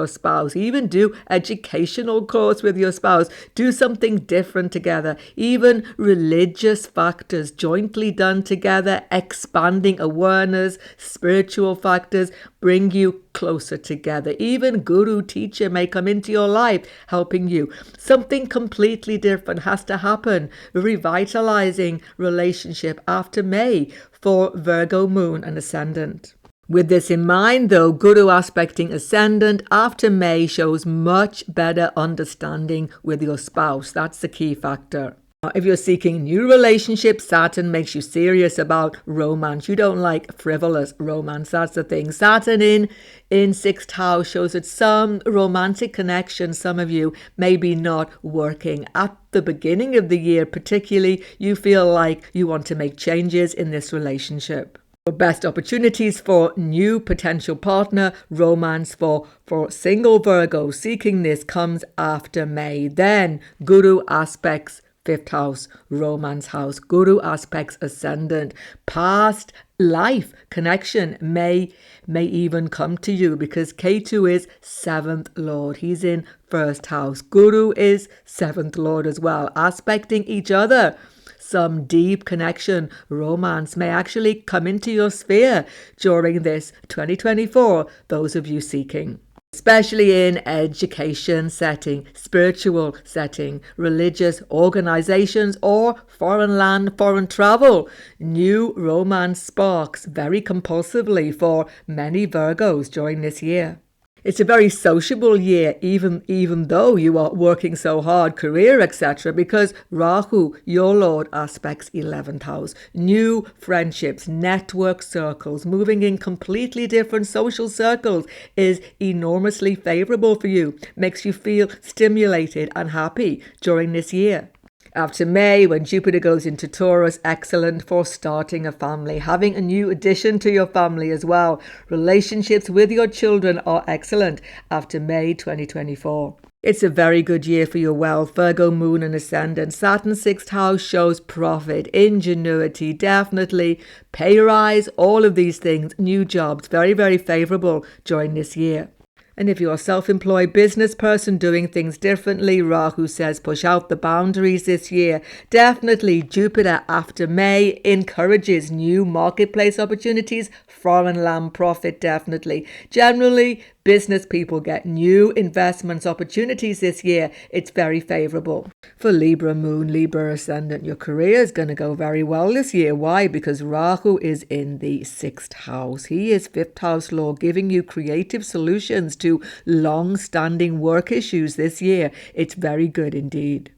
spouse. Even do educational course with your spouse. Do something different together. Even religious factors jointly done together, expanding awareness, spiritual factors, bring you closer together. Even guru teacher may come into your life helping you. Something completely different has to happen. Revitalizing relationship after May for Virgo Moon and Ascendant. With this in mind, though, Guru aspecting Ascendant after May shows much better understanding with your spouse. That's the key factor. If you're seeking new relationships, Saturn makes you serious about romance. You don't like frivolous romance. That's the thing. Saturn in sixth house shows that some romantic connections, some of you, may be not working. At the beginning of the year, particularly, you feel like you want to make changes in this relationship. The best opportunities for new potential partner, romance for single Virgo seeking this comes after May. Then Guru aspects fifth house, romance house. Guru aspects Ascendant. Past life connection may even come to you because Ketu is seventh lord. He's in first house. Guru is seventh lord as well, aspecting each other. Some deep connection, romance may actually come into your sphere during this 2024, those of you seeking. Especially in education setting, spiritual setting, religious organizations, or foreign land, foreign travel. New romance sparks very compulsively for many Virgos during this year. It's a very sociable year, even though you are working so hard, career, etc., because Rahu, your Lord, aspects 11th house. New friendships, network circles, moving in completely different social circles is enormously favorable for you. Makes you feel stimulated and happy during this year. After May, when Jupiter goes into Taurus, excellent for starting a family, having a new addition to your family as well. Relationships with your children are excellent after May 2024. It's a very good year for your wealth. Virgo, Moon and Ascendant. Saturn, sixth house shows profit, ingenuity, definitely pay rise, all of these things, new jobs, very, very favorable during this year. And if you're a self-employed business person doing things differently, Rahu says push out the boundaries this year. Definitely Jupiter after May encourages new marketplace opportunities, foreign land profit definitely. Generally, business people get new investments opportunities this year. It's very favorable. For Libra Moon, Libra Ascendant, your career is going to go very well this year. Why? Because Rahu is in the sixth house. He is fifth house lord, giving you creative solutions to long-standing work issues this year. It's very good indeed.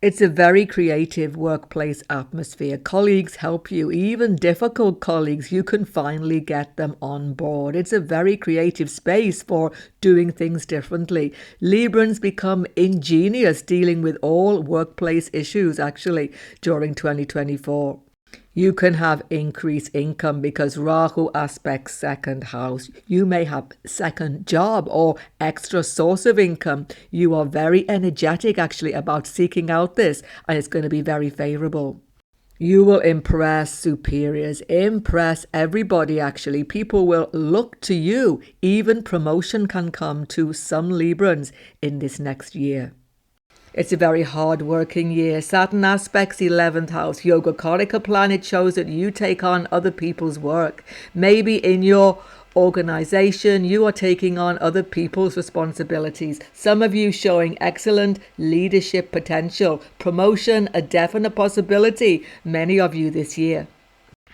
It's a very creative workplace atmosphere. Colleagues help you, even difficult colleagues, you can finally get them on board. It's a very creative space for doing things differently. Librans become ingenious dealing with all workplace issues actually during 2024. You can have increased income because Rahu aspects second house. You may have second job or extra source of income. You are very energetic actually about seeking out this, and it's going to be very favorable. You will impress superiors, impress everybody actually. People will look to you. Even promotion can come to some Librans in this next year. It's a very hard-working year. Saturn aspects 11th house. Yogacarika planet shows that you take on other people's work. Maybe in your organization, you are taking on other people's responsibilities. Some of you showing excellent leadership potential. Promotion, a definite possibility. Many of you this year.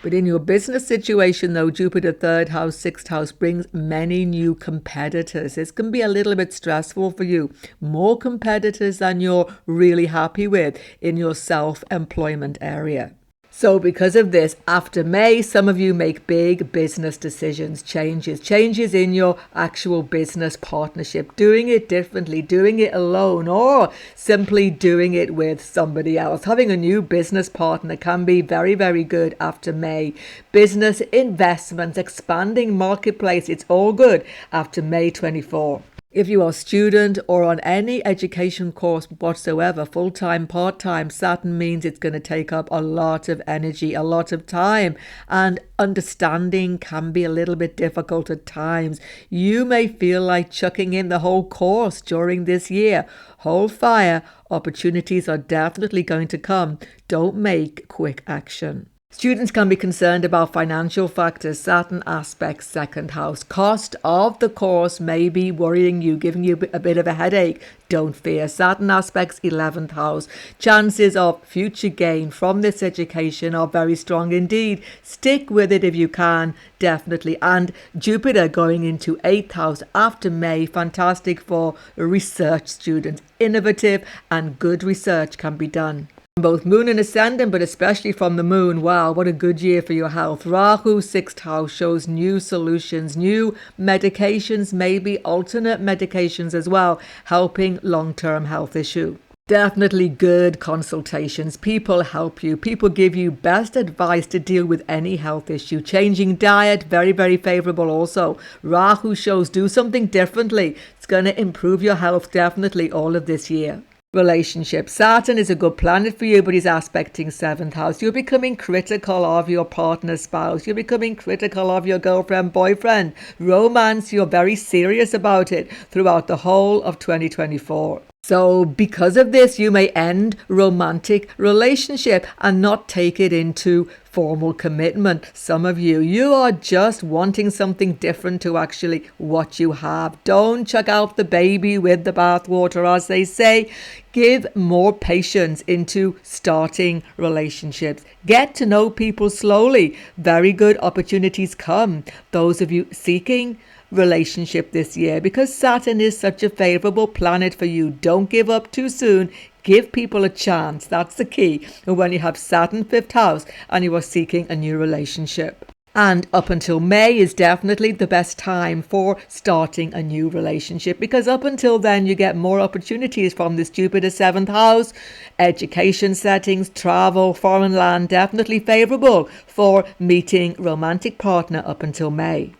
But in your business situation, though, Jupiter, third house, sixth house brings many new competitors. This can be a little bit stressful for you. More competitors than you're really happy with in your self-employment area. So because of this, after May, some of you make big business decisions, changes in your actual business partnership, doing it differently, doing it alone, or simply doing it with somebody else. Having a new business partner can be very, very good after May. Business investments, expanding marketplace, it's all good after May 24. If you are a student or on any education course whatsoever, full-time, part-time, Saturn means it's going to take up a lot of energy, a lot of time, and understanding can be a little bit difficult at times. You may feel like chucking in the whole course during this year. Hold fire. Opportunities are definitely going to come. Don't make quick action. Students can be concerned about financial factors. Saturn aspects second house. Cost of the course may be worrying you, giving you a bit of a headache. Don't fear. Saturn aspects 11th house. Chances of future gain from this education are very strong indeed. Stick with it if you can, definitely. And Jupiter going into 8th house after May. Fantastic for research students. Innovative and good research can be done. Both moon and ascendant, but especially from the moon. Wow, what a good year for your health. Rahu 6th house shows new solutions, new medications, maybe alternate medications as well, helping long-term health issue. Definitely good consultations. People help you. People give you best advice to deal with any health issue. Changing diet, very, very favorable also. Rahu shows do something differently. It's going to improve your health definitely all of this year. Relationship. Saturn is a good planet for you, but he's aspecting 7th house. You're becoming critical of your partner, spouse. You're becoming critical of your girlfriend, boyfriend. Romance, you're very serious about it throughout the whole of 2024. So because of this, you may end romantic relationship and not take it into formal commitment. Some of you are just wanting something different to actually what you have. Don't chuck out the baby with the bathwater, as they say. Give more patience into starting relationships. Get to know people slowly. Very good opportunities come. Those of you seeking relationship this year, because Saturn is such a favorable planet for you. Don't give up too soon. Give people a chance. That's the key. And when you have Saturn 5th house and you are seeking a new relationship. And up until May is definitely the best time for starting a new relationship, because up until then you get more opportunities from this Jupiter 7th house. Education settings, travel, foreign land, definitely favorable for meeting romantic partner up until May.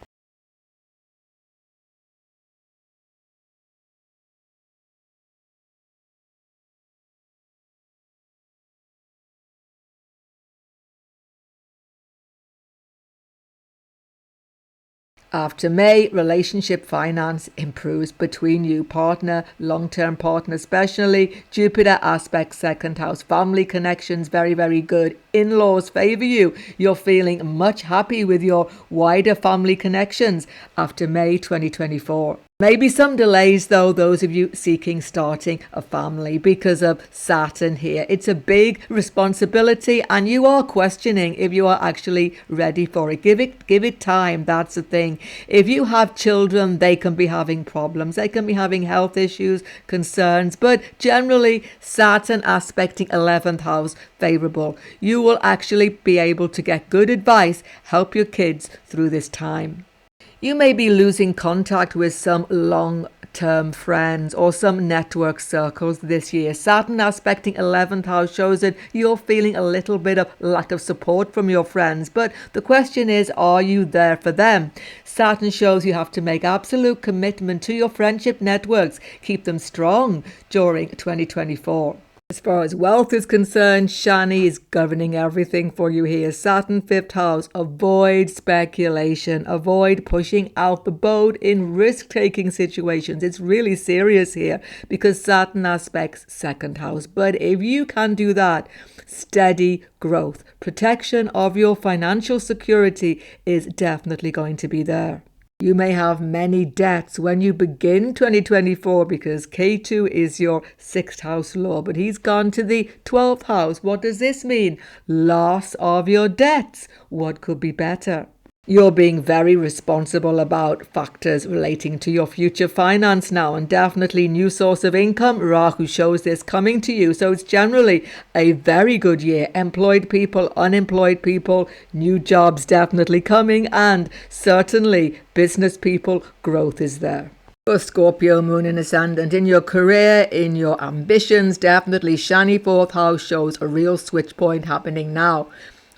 After May, relationship finance improves between you, partner, long-term partner especially. Jupiter aspect 2nd house. Family connections, very, very good. In-laws favor you. You're feeling much happy with your wider family connections after May 2024. Maybe some delays though, those of you seeking starting a family because of Saturn here. It's a big responsibility and you are questioning if you are actually ready for it. Give it time. That's the thing. If you have children, they can be having problems. They can be having health issues, concerns, but generally Saturn aspecting 11th house favorable. You will actually be able to get good advice, help your kids through this time. You may be losing contact with some long-term friends or some network circles this year. Saturn aspecting 11th house shows that you're feeling a little bit of lack of support from your friends. But the question is, are you there for them? Saturn shows you have to make absolute commitment to your friendship networks. Keep them strong during 2024. As far as wealth is concerned, Shani is governing everything for you here. Saturn 5th house. Avoid speculation. Avoid pushing out the boat in risk-taking situations. It's really serious here because Saturn aspects 2nd house. But if you can do that, steady growth. Protection of your financial security is definitely going to be there. You may have many debts when you begin 2024 because K2 is your 6th house lord, but he's gone to the 12th house. What does this mean? Loss of your debts. What could be better? You're being very responsible about factors relating to your future finance now, and definitely new source of income. Rahu shows this coming to you. So it's generally a very good year. Employed people, unemployed people, new jobs definitely coming, and certainly business people, growth is there. For Scorpio, moon and ascendant, in your career, in your ambitions, definitely Shani 4th house shows a real switch point happening now.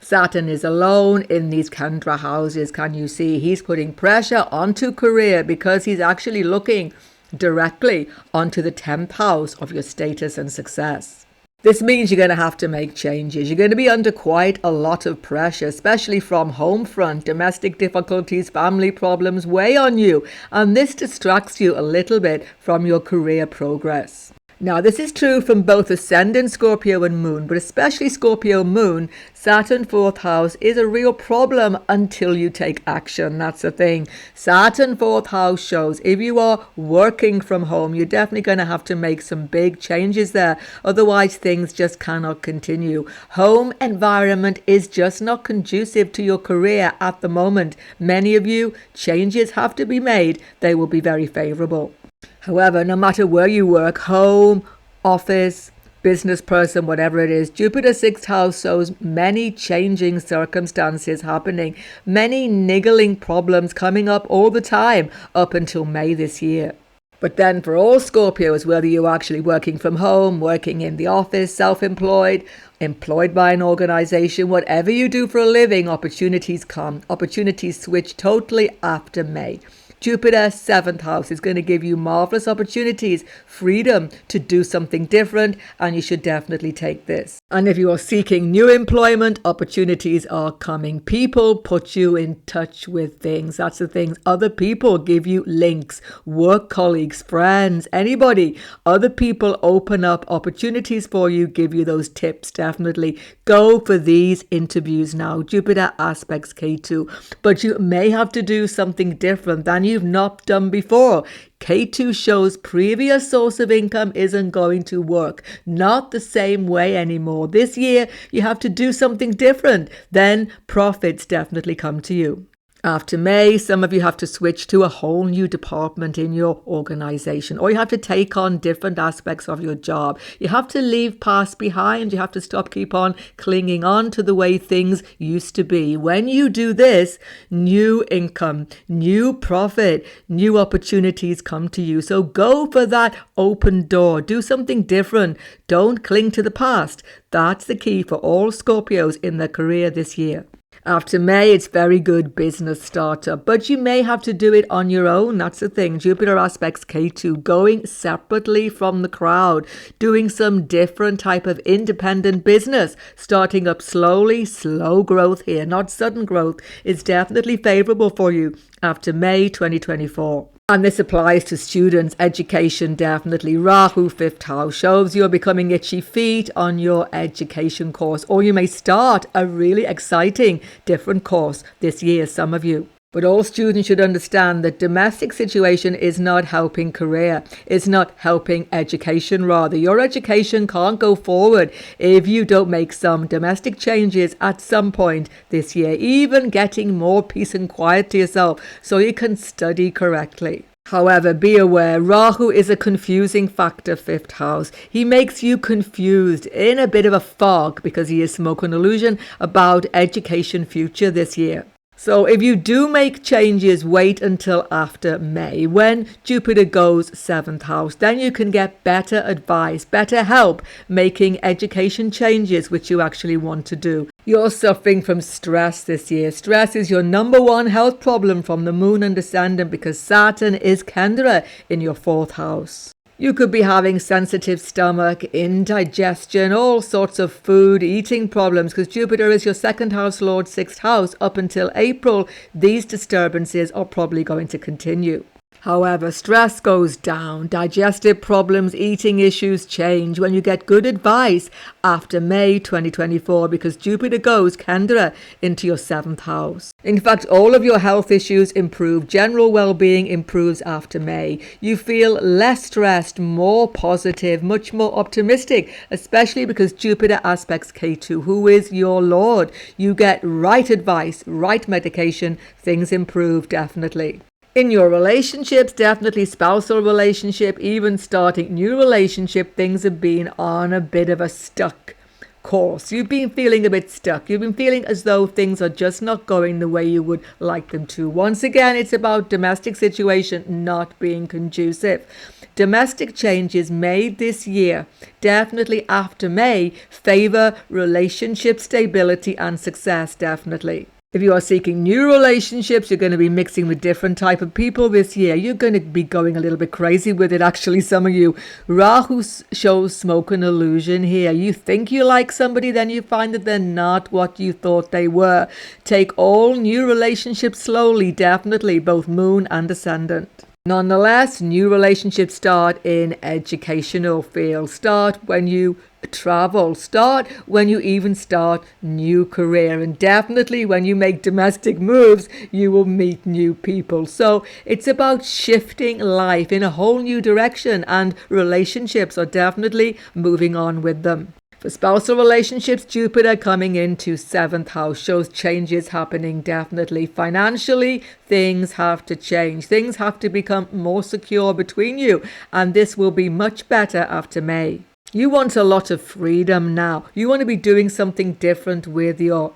Saturn is alone in these Kendra houses. Can you see? He's putting pressure onto career because he's actually looking directly onto the 10th house of your status and success. This means you're going to have to make changes. You're going to be under quite a lot of pressure, especially from home front. Domestic difficulties, family problems weigh on you, and this distracts you a little bit from your career progress. Now, this is true from both Ascendant Scorpio and Moon, but especially Scorpio Moon. Saturn 4th house is a real problem until you take action. That's the thing. Saturn 4th house shows if you are working from home, you're definitely going to have to make some big changes there. Otherwise, things just cannot continue. Home environment is just not conducive to your career at the moment. Many of you, changes have to be made. They will be very favorable. However, no matter where you work, home, office, business person, whatever it is, Jupiter 6th house shows many changing circumstances happening, many niggling problems coming up all the time up until May this year. But then for all Scorpios, whether you're actually working from home, working in the office, self-employed, employed by an organization, whatever you do for a living, opportunities come. Opportunities switch totally after May. Jupiter 7th house is going to give you marvelous opportunities, freedom to do something different, and you should definitely take this. And if you are seeking new employment, opportunities are coming. People put you in touch with things. That's the thing. Other people give you links, work colleagues, friends, anybody. Other people open up opportunities for you, give you those tips. Definitely go for these interviews now. Jupiter aspects K2, but you may have to do something different than you've not done before. K2 shows previous source of income isn't going to work. Not the same way anymore. This year, you have to do something different. Then profits definitely come to you. After May, some of you have to switch to a whole new department in your organization, or you have to take on different aspects of your job. You have to leave past behind. You have to keep on clinging on to the way things used to be. When you do this, new income, new profit, new opportunities come to you. So go for that open door. Do something different. Don't cling to the past. That's the key for all Scorpios in their career this year. After May, it's very good business startup, but you may have to do it on your own. That's the thing. Jupiter aspects K2, going separately from the crowd, doing some different type of independent business, starting up slowly, slow growth here, not sudden growth, is definitely favorable for you after May 2024. And this applies to students, education, definitely. Rahu, 5th house, shows you're becoming itchy feet on your education course, or you may start a really exciting different course this year, some of you. But all students should understand that domestic situation is not helping career. It's not helping education, rather. Your education can't go forward if you don't make some domestic changes at some point this year, even getting more peace and quiet to yourself so you can study correctly. However, be aware, Rahu is a confusing factor, 5th house. He makes you confused, in a bit of a fog, because he is smoke and illusion, about education future this year. So if you do make changes, wait until after May, when Jupiter goes 7th house. Then you can get better advice, better help making education changes which you actually want to do. You're suffering from stress this year. Stress is your number one health problem from the moon and ascendant, because Saturn is Kendra in your 4th house. You could be having sensitive stomach, indigestion, all sorts of food, eating problems, because Jupiter is your 2nd house lord, 6th house. Up until April, these disturbances are probably going to continue. However, stress goes down, digestive problems, eating issues change when you get good advice after May 2024, because Jupiter goes Kendra into your 7th house. In fact, all of your health issues improve. General well-being improves after May. You feel less stressed, more positive, much more optimistic, especially because Jupiter aspects K2, who is your lord. You get right advice, right medication, things improve definitely. In your relationships, definitely spousal relationship, even starting new relationship, things have been on a bit of a stuck course. You've been feeling a bit stuck. You've been feeling as though things are just not going the way you would like them to. Once again, it's about domestic situation not being conducive. Domestic changes made this year, definitely after May, favor relationship stability and success, definitely. If you are seeking new relationships, you're going to be mixing with different type of people this year. You're going to be going a little bit crazy with it, actually, some of you. Rahu shows smoke and illusion here. You think you like somebody, then you find that they're not what you thought they were. Take all new relationships slowly, definitely, both moon and ascendant. Nonetheless, new relationships start in educational fields, start when you travel, start when you even start new career, and definitely when you make domestic moves, you will meet new people. So it's about shifting life in a whole new direction, and relationships are definitely moving on with them. For spousal relationships, Jupiter coming into 7th house shows changes happening definitely. Financially, things have to change. Things have to become more secure between you, and this will be much better after May. You want a lot of freedom now. You want to be doing something different with your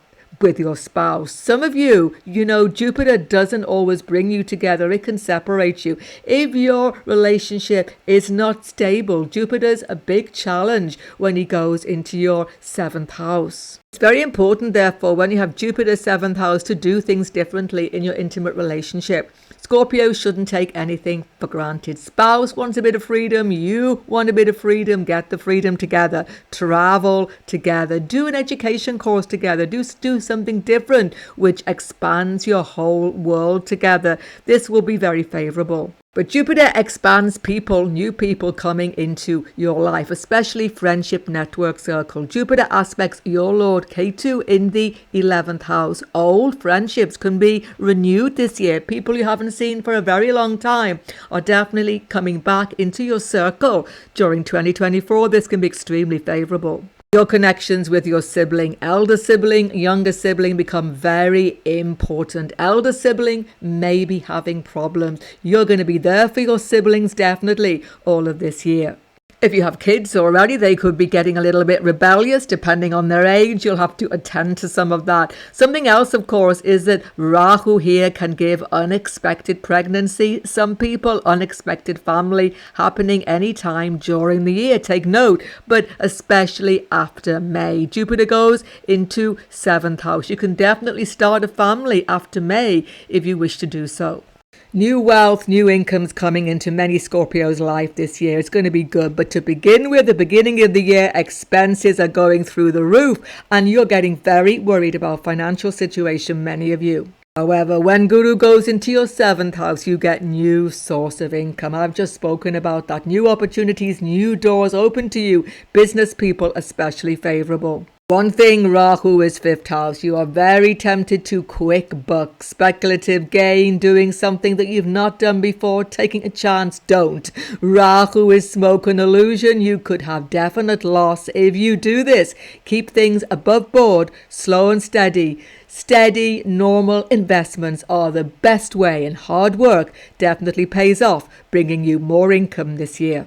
spouse. Some of you, Jupiter doesn't always bring you together. It can separate you. If your relationship is not stable, Jupiter's a big challenge when he goes into your 7th house. It's very important, therefore, when you have Jupiter 7th house, to do things differently in your intimate relationship. Scorpio shouldn't take anything for granted. Spouse wants a bit of freedom. You want a bit of freedom. Get the freedom together. Travel together. Do an education course together. Do something different which expands your whole world together. This will be very favorable. But Jupiter expands people, new people coming into your life, especially friendship network circle. Jupiter aspects your Lord Ketu in the 11th house. Old friendships can be renewed this year. People you haven't seen for a very long time are definitely coming back into your circle during 2024. This can be extremely favorable. Your connections with your sibling, elder sibling, younger sibling become very important. Elder sibling may be having problems. You're going to be there for your siblings definitely all of this year. If you have kids already, they could be getting a little bit rebellious depending on their age. You'll have to attend to some of that. Something else, of course, is that Rahu here can give unexpected pregnancy. Some people, unexpected family happening anytime during the year. Take note, but especially after May. Jupiter goes into 7th house. You can definitely start a family after May if you wish to do so. New wealth, new incomes coming into many Scorpios' life this year. It's going to be good. But to begin with, the beginning of the year, expenses are going through the roof and you're getting very worried about financial situation, many of you. However, when Guru goes into your 7th house, you get new source of income. I've just spoken about that. New opportunities, new doors open to you. Business people, especially favorable. One thing, Rahu is 5th house. You are very tempted to quick buck, speculative gain, doing something that you've not done before, taking a chance. Don't. Rahu is smoke and illusion. You could have definite loss if you do this. Keep things above board, slow and steady. Steady, normal investments are the best way, and hard work definitely pays off, bringing you more income this year.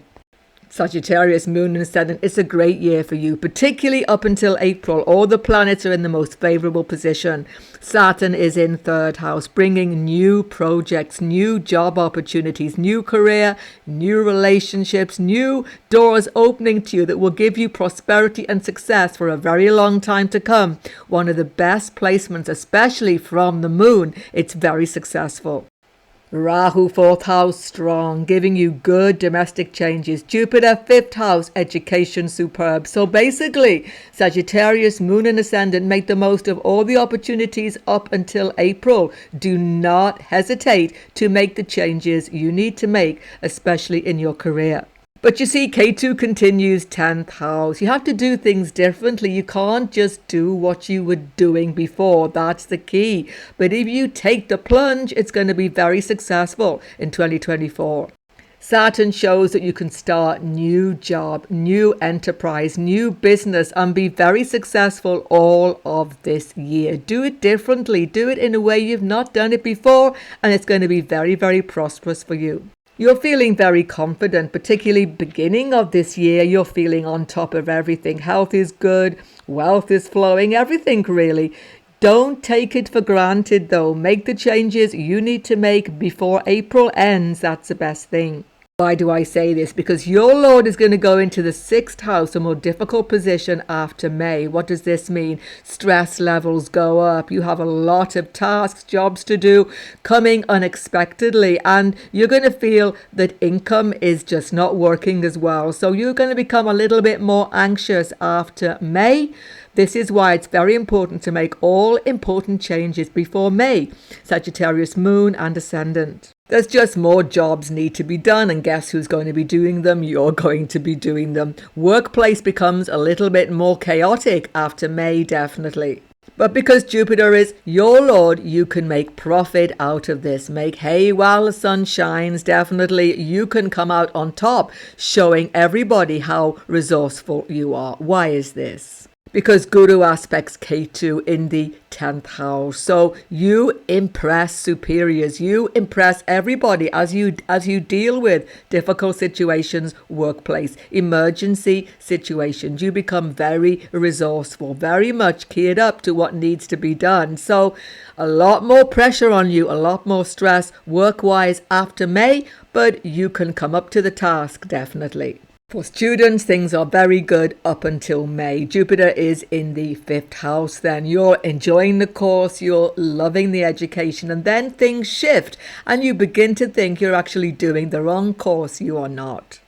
Sagittarius, Moon and Ascendant, it's a great year for you, particularly up until April. All the planets are in the most favorable position. Saturn is in 3rd house, bringing new projects, new job opportunities, new career, new relationships, new doors opening to you that will give you prosperity and success for a very long time to come. One of the best placements, especially from the Moon. It's very successful. Rahu 4th house strong, giving you good domestic changes. Jupiter 5th house, education superb. So basically, Sagittarius, Moon and Ascendant, make the most of all the opportunities up until April. Do not hesitate to make the changes you need to make, especially in your career. But you see, Ketu continues 10th house. You have to do things differently. You can't just do what you were doing before. That's the key. But if you take the plunge, it's going to be very successful in 2024. Saturn shows that you can start new job, new enterprise, new business, and be very successful all of this year. Do it differently. Do it in a way you've not done it before, and it's going to be very, very prosperous for you. You're feeling very confident, particularly beginning of this year. You're feeling on top of everything. Health is good, wealth is flowing, everything really. Don't take it for granted though. Make the changes you need to make before April ends. That's the best thing. Why do I say this? Because your Lord is going to go into the 6th house, a more difficult position after May. What does this mean? Stress levels go up. You have a lot of tasks, jobs to do, coming unexpectedly. And you're going to feel that income is just not working as well. So you're going to become a little bit more anxious after May. This is why it's very important to make all important changes before May, Sagittarius moon and ascendant. There's just more jobs need to be done, and guess who's going to be doing them? You're going to be doing them. Workplace becomes a little bit more chaotic after May, definitely. But because Jupiter is your lord, you can make profit out of this. Make hay while the sun shines. Definitely, you can come out on top, showing everybody how resourceful you are. Why is this? Because Guru aspects Ketu in the 10th house. So you impress superiors. You impress everybody as you deal with difficult situations, workplace, emergency situations. You become very resourceful, very much geared up to what needs to be done. So a lot more pressure on you, a lot more stress work-wise after May, but you can come up to the task, definitely. For students, things are very good up until May. Jupiter is in the 5th house then. You're enjoying the course, you're loving the education, and then things shift and you begin to think you're actually doing the wrong course. You are not.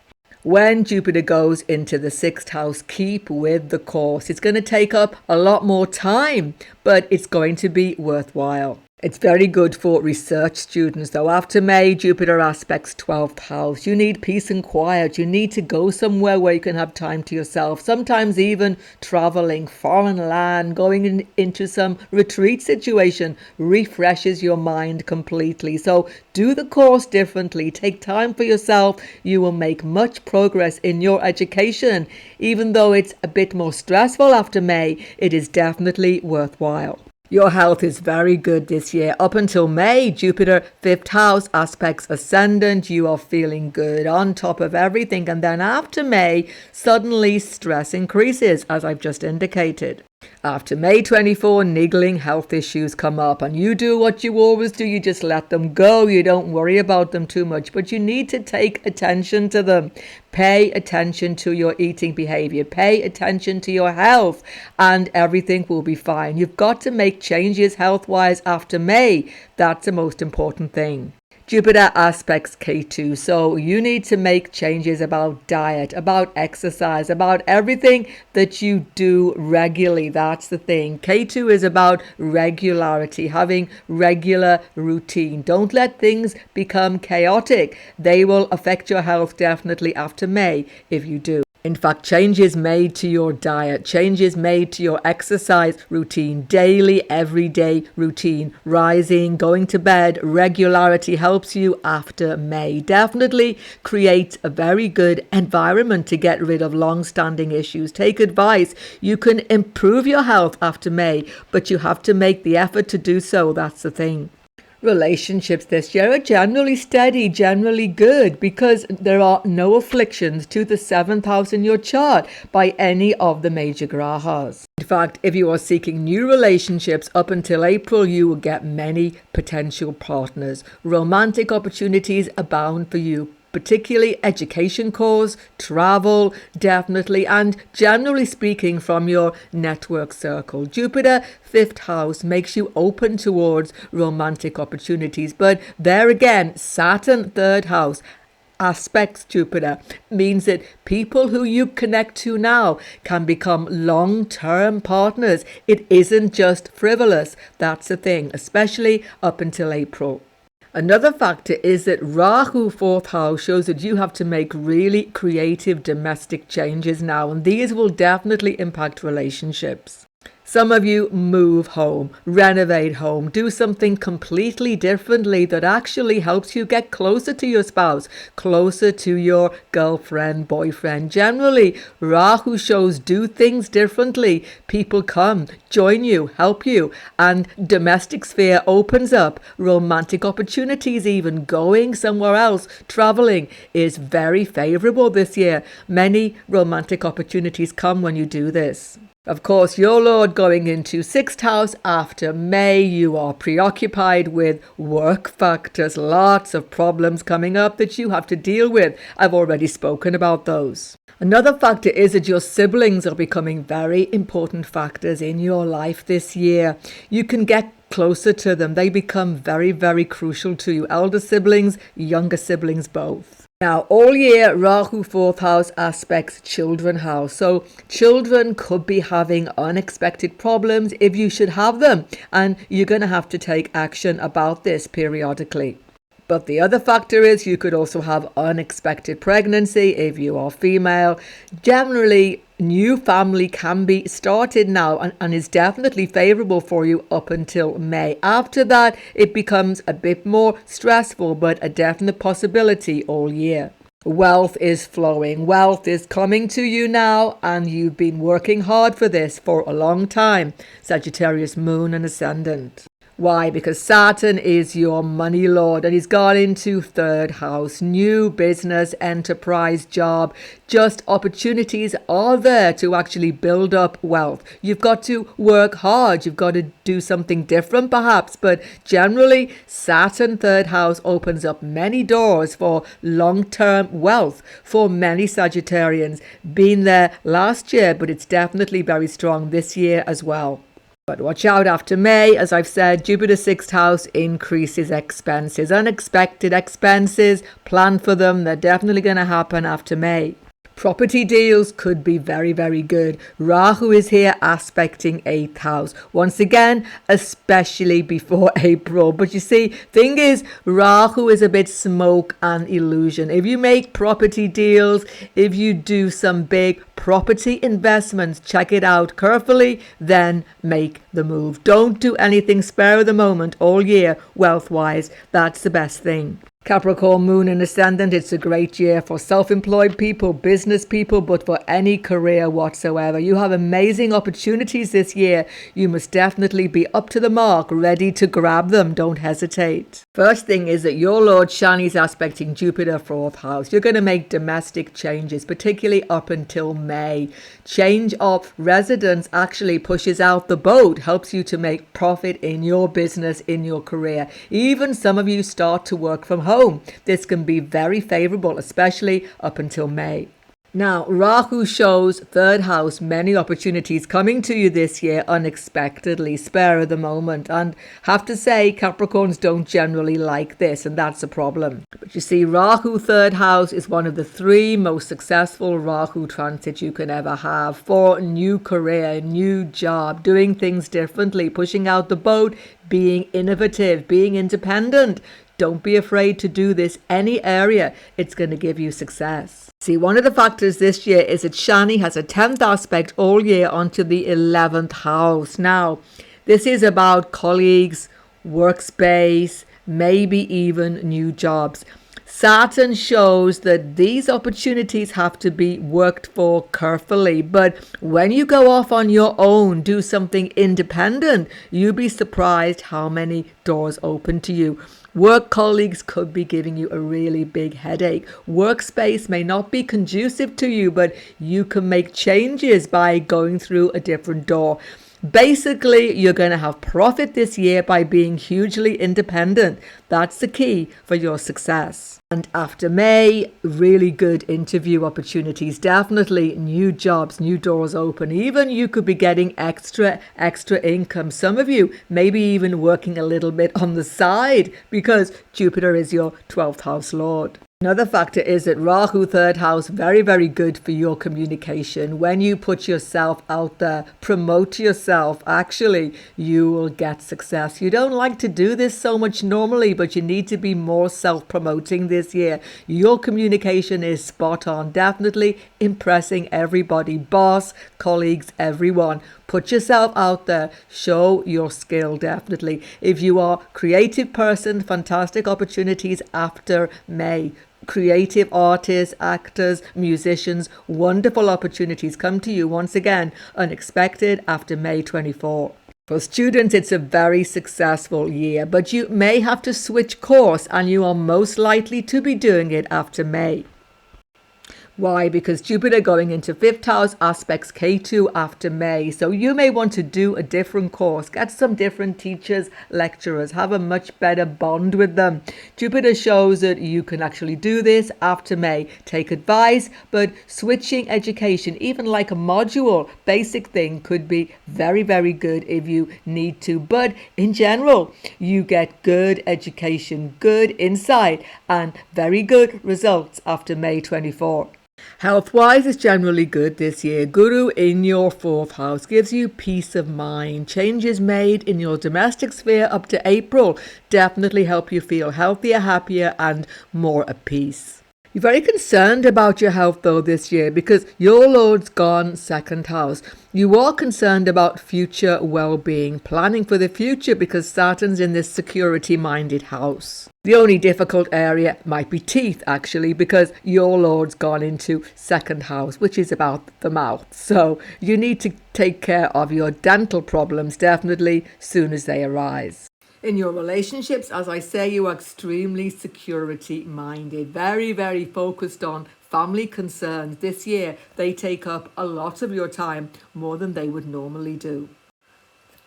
When Jupiter goes into the 6th house, keep with the course. It's going to take up a lot more time, but it's going to be worthwhile. It's very good for research students, though. After May, Jupiter aspects 12th house. You need peace and quiet. You need to go somewhere where you can have time to yourself. Sometimes even traveling, foreign land, going into some retreat situation refreshes your mind completely. So do the course differently. Take time for yourself. You will make much progress in your education. Even though it's a bit more stressful after May, it is definitely worthwhile. Your health is very good this year. Up until May, Jupiter, 5th house, aspects ascendant. You are feeling good on top of everything. And then after May, suddenly stress increases, as I've just indicated. After May 24, niggling health issues come up, and you do what you always do. You just let them go. You don't worry about them too much, but you need to take attention to them. Pay attention to your eating behavior. Pay attention to your health, and everything will be fine. You've got to make changes health-wise after May. That's the most important thing. Jupiter aspects Ketu, so you need to make changes about diet, about exercise, about everything that you do regularly. That's the thing. Ketu is about regularity, having regular routine. Don't let things become chaotic. They will affect your health definitely after May if you do. In fact, changes made to your diet, changes made to your exercise routine, daily, everyday routine, rising, going to bed, regularity helps you after May. Definitely create a very good environment to get rid of long-standing issues. Take advice. You can improve your health after May, but you have to make the effort to do so. That's the thing. Relationships this year are generally steady, generally good, because there are no afflictions to the 7th house in your chart by any of the major grahas. In fact, if you are seeking new relationships up until April, you will get many potential partners. Romantic opportunities abound for you, particularly education calls, travel, definitely, and generally speaking from your network circle. Jupiter, 5th house, makes you open towards romantic opportunities. But there again, Saturn, 3rd house, aspects Jupiter, means that people who you connect to now can become long-term partners. It isn't just frivolous. That's the thing, especially up until April. Another factor is that Rahu, 4th house, shows that you have to make really creative domestic changes now, and these will definitely impact relationships. Some of you move home, renovate home, do something completely differently that actually helps you get closer to your spouse, closer to your girlfriend, boyfriend. Generally, Rahu shows do things differently. People come, join you, help you, and domestic sphere opens up. Romantic opportunities, even going somewhere else, traveling, is very favorable this year. Many romantic opportunities come when you do this. Of course, your Lord going into 6th house after May, you are preoccupied with work factors, lots of problems coming up that you have to deal with. I've already spoken about those. Another factor is that your siblings are becoming very important factors in your life this year. You can get closer to them. They become very, very crucial to you. Elder siblings, younger siblings, both. Now, all year, Rahu 4th house aspects children house. So children could be having unexpected problems if you should have them. And you're going to have to take action about this periodically. But the other factor is you could also have unexpected pregnancy if you are female. Generally, new family can be started now and is definitely favorable for you up until May. After that, it becomes a bit more stressful, but a definite possibility all year. Wealth is flowing. Wealth is coming to you now, and you've been working hard for this for a long time. Sagittarius moon and ascendant. Why? Because Saturn is your money lord and he's gone into 3rd house. New business, enterprise, job, just opportunities are there to actually build up wealth. You've got to work hard. You've got to do something different perhaps, but generally Saturn 3rd house opens up many doors for long-term wealth for many Sagittarians. Been there last year, but it's definitely very strong this year as well. But watch out after May. As I've said, Jupiter 6th house increases expenses. Unexpected expenses, plan for them. They're definitely going to happen after May. Property deals could be very, very good. Rahu is here aspecting 8th house. Once again, especially before April. But you see, thing is, Rahu is a bit smoke and illusion. If you make property deals, if you do some big property investments, check it out carefully, then make the move. Don't do anything spare of the moment all year, wealth-wise. That's the best thing. Capricorn moon and ascendant, it's a great year for self-employed people, business people, but for any career whatsoever. You have amazing opportunities this year. You must definitely be up to the mark, ready to grab them. Don't hesitate. First thing is that your Lord Shani is aspecting Jupiter 4th house. You're going to make domestic changes, particularly up until May. Change of residence actually pushes out the boat, helps you to make profit in your business, in your career. Even some of you start to work from home. This can be very favorable, especially up until May. Now, Rahu shows 3rd house, many opportunities coming to you this year unexpectedly, spare of the moment. And have to say, Capricorns don't generally like this, and that's a problem. But you see, Rahu 3rd house is one of the 3 most successful Rahu transits you can ever have for new career, new job, doing things differently, pushing out the boat, being innovative, being independent. Don't be afraid to do this any area. It's going to give you success. See, one of the factors this year is that Shani has a 10th aspect all year onto the 11th house. Now, this is about colleagues, workspace, maybe even new jobs. Saturn shows that these opportunities have to be worked for carefully. But when you go off on your own, do something independent, you'll be surprised how many doors open to you. Work colleagues could be giving you a really big headache. Workspace may not be conducive to you, but you can make changes by going through a different door. Basically, you're going to have profit this year by being hugely independent. That's the key for your success. And after May, really good interview opportunities. Definitely new jobs, new doors open. Even you could be getting extra income. Some of you maybe even working a little bit on the side because Jupiter is your 12th house lord. Another factor is that Rahu 3rd house, very, very good for your communication. When you put yourself out there, promote yourself, actually, you will get success. You don't like to do this so much normally, but you need to be more self-promoting this year. Your communication is spot on, definitely impressing everybody, boss, colleagues, everyone. Put yourself out there, show your skill, definitely. If you are a creative person, fantastic opportunities after May. Creative artists, actors, musicians, wonderful opportunities come to you once again, unexpected after May 24. For students, it's a very successful year, but you may have to switch course and you are most likely to be doing it after May. Why? Because Jupiter going into 5th house aspects K2 after May. So you may want to do a different course, get some different teachers, lecturers, have a much better bond with them. Jupiter shows that you can actually do this after May. Take advice, but switching education, even like a module, basic thing, could be very, very good if you need to. But in general, you get good education, good insight, and very good results after May 24. Health-wise, it's generally good this year. Guru in your 4th house gives you peace of mind. Changes made in your domestic sphere up to April definitely help you feel healthier, happier, and more at peace. You're very concerned about your health though this year because your Lord's gone 2nd house. You are concerned about future well-being, planning for the future because Saturn's in this security-minded house. The only difficult area might be teeth actually because your Lord's gone into 2nd house, which is about the mouth. So you need to take care of your dental problems definitely soon as they arise. In your relationships, as I say, you are extremely security-minded, very, very focused on family concerns. This year, they take up a lot of your time, more than they would normally do.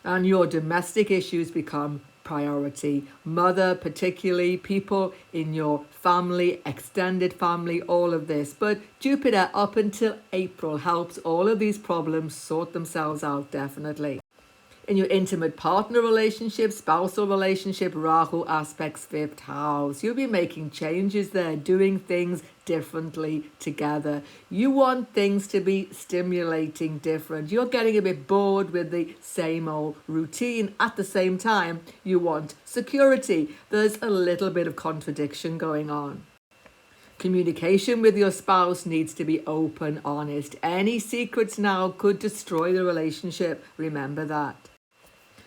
And your domestic issues become priority. Mother, particularly, people in your family, extended family, all of this. But Jupiter up until April helps all of these problems sort themselves out, definitely. In your intimate partner relationship, spousal relationship, Rahu aspects 5th house. You'll be making changes there, doing things differently together. You want things to be stimulating different. You're getting a bit bored with the same old routine. At the same time, you want security. There's a little bit of contradiction going on. Communication with your spouse needs to be open, honest. Any secrets now could destroy the relationship. Remember that.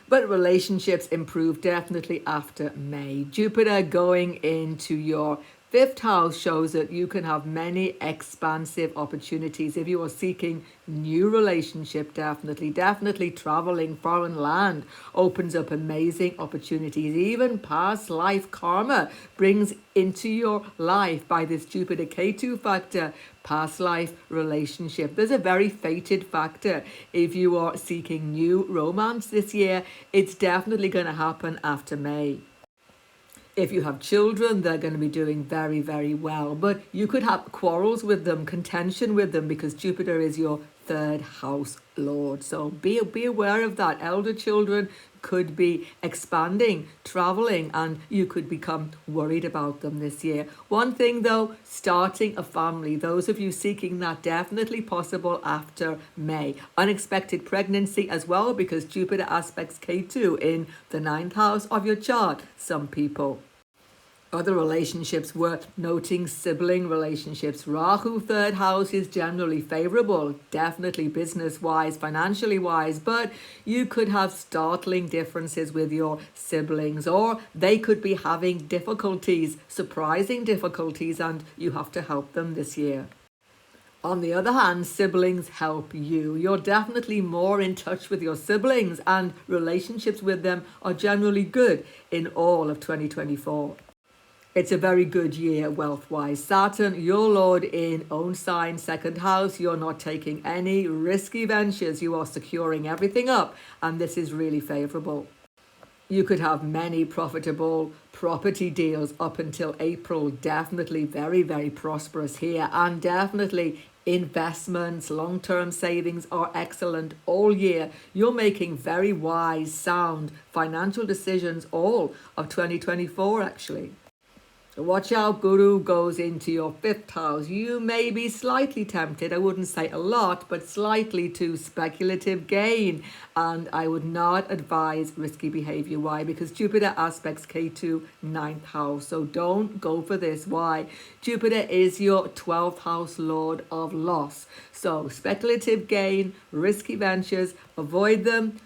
But relationships improve definitely after May. Jupiter going into your 5th house shows that you can have many expansive opportunities if you are seeking new relationship. Definitely traveling foreign land opens up amazing opportunities. Even past life karma brings into your life by this Jupiter K2 factor past life relationship. There's a very fated factor if you are seeking new romance this year. It's definitely going to happen after May. If you have children, they're going to be doing very, very well. But you could have quarrels with them, contention with them, because Jupiter is your 3rd house lord. So be aware of that. Elder children could be expanding, traveling, and you could become worried about them this year. One thing though, starting a family. Those of you seeking that, definitely possible after May. Unexpected pregnancy as well, because Jupiter aspects K2 in the 9th house of your chart. Some people. Other relationships worth noting, sibling relationships. Rahu 3rd house is generally favorable, definitely business-wise, financially-wise, but you could have startling differences with your siblings, or they could be having difficulties, surprising difficulties, and you have to help them this year. On the other hand, siblings help you. You're definitely more in touch with your siblings, and relationships with them are generally good in all of 2024. It's a very good year wealth-wise. Saturn, your Lord in own sign, 2nd house. You're not taking any risky ventures. You are securing everything up, and this is really favorable. You could have many profitable property deals up until April. Definitely very, very prosperous here, and definitely investments, long-term savings are excellent all year. You're making very wise, sound financial decisions all of 2024 actually. Watch out, Guru goes into your 5th house. You may be slightly tempted, I wouldn't say a lot, but slightly to speculative gain. And I would not advise risky behavior. Why? Because Jupiter aspects K2 9th house. So don't go for this. Why? Jupiter is your 12th house lord of loss. So speculative gain, risky ventures, avoid them.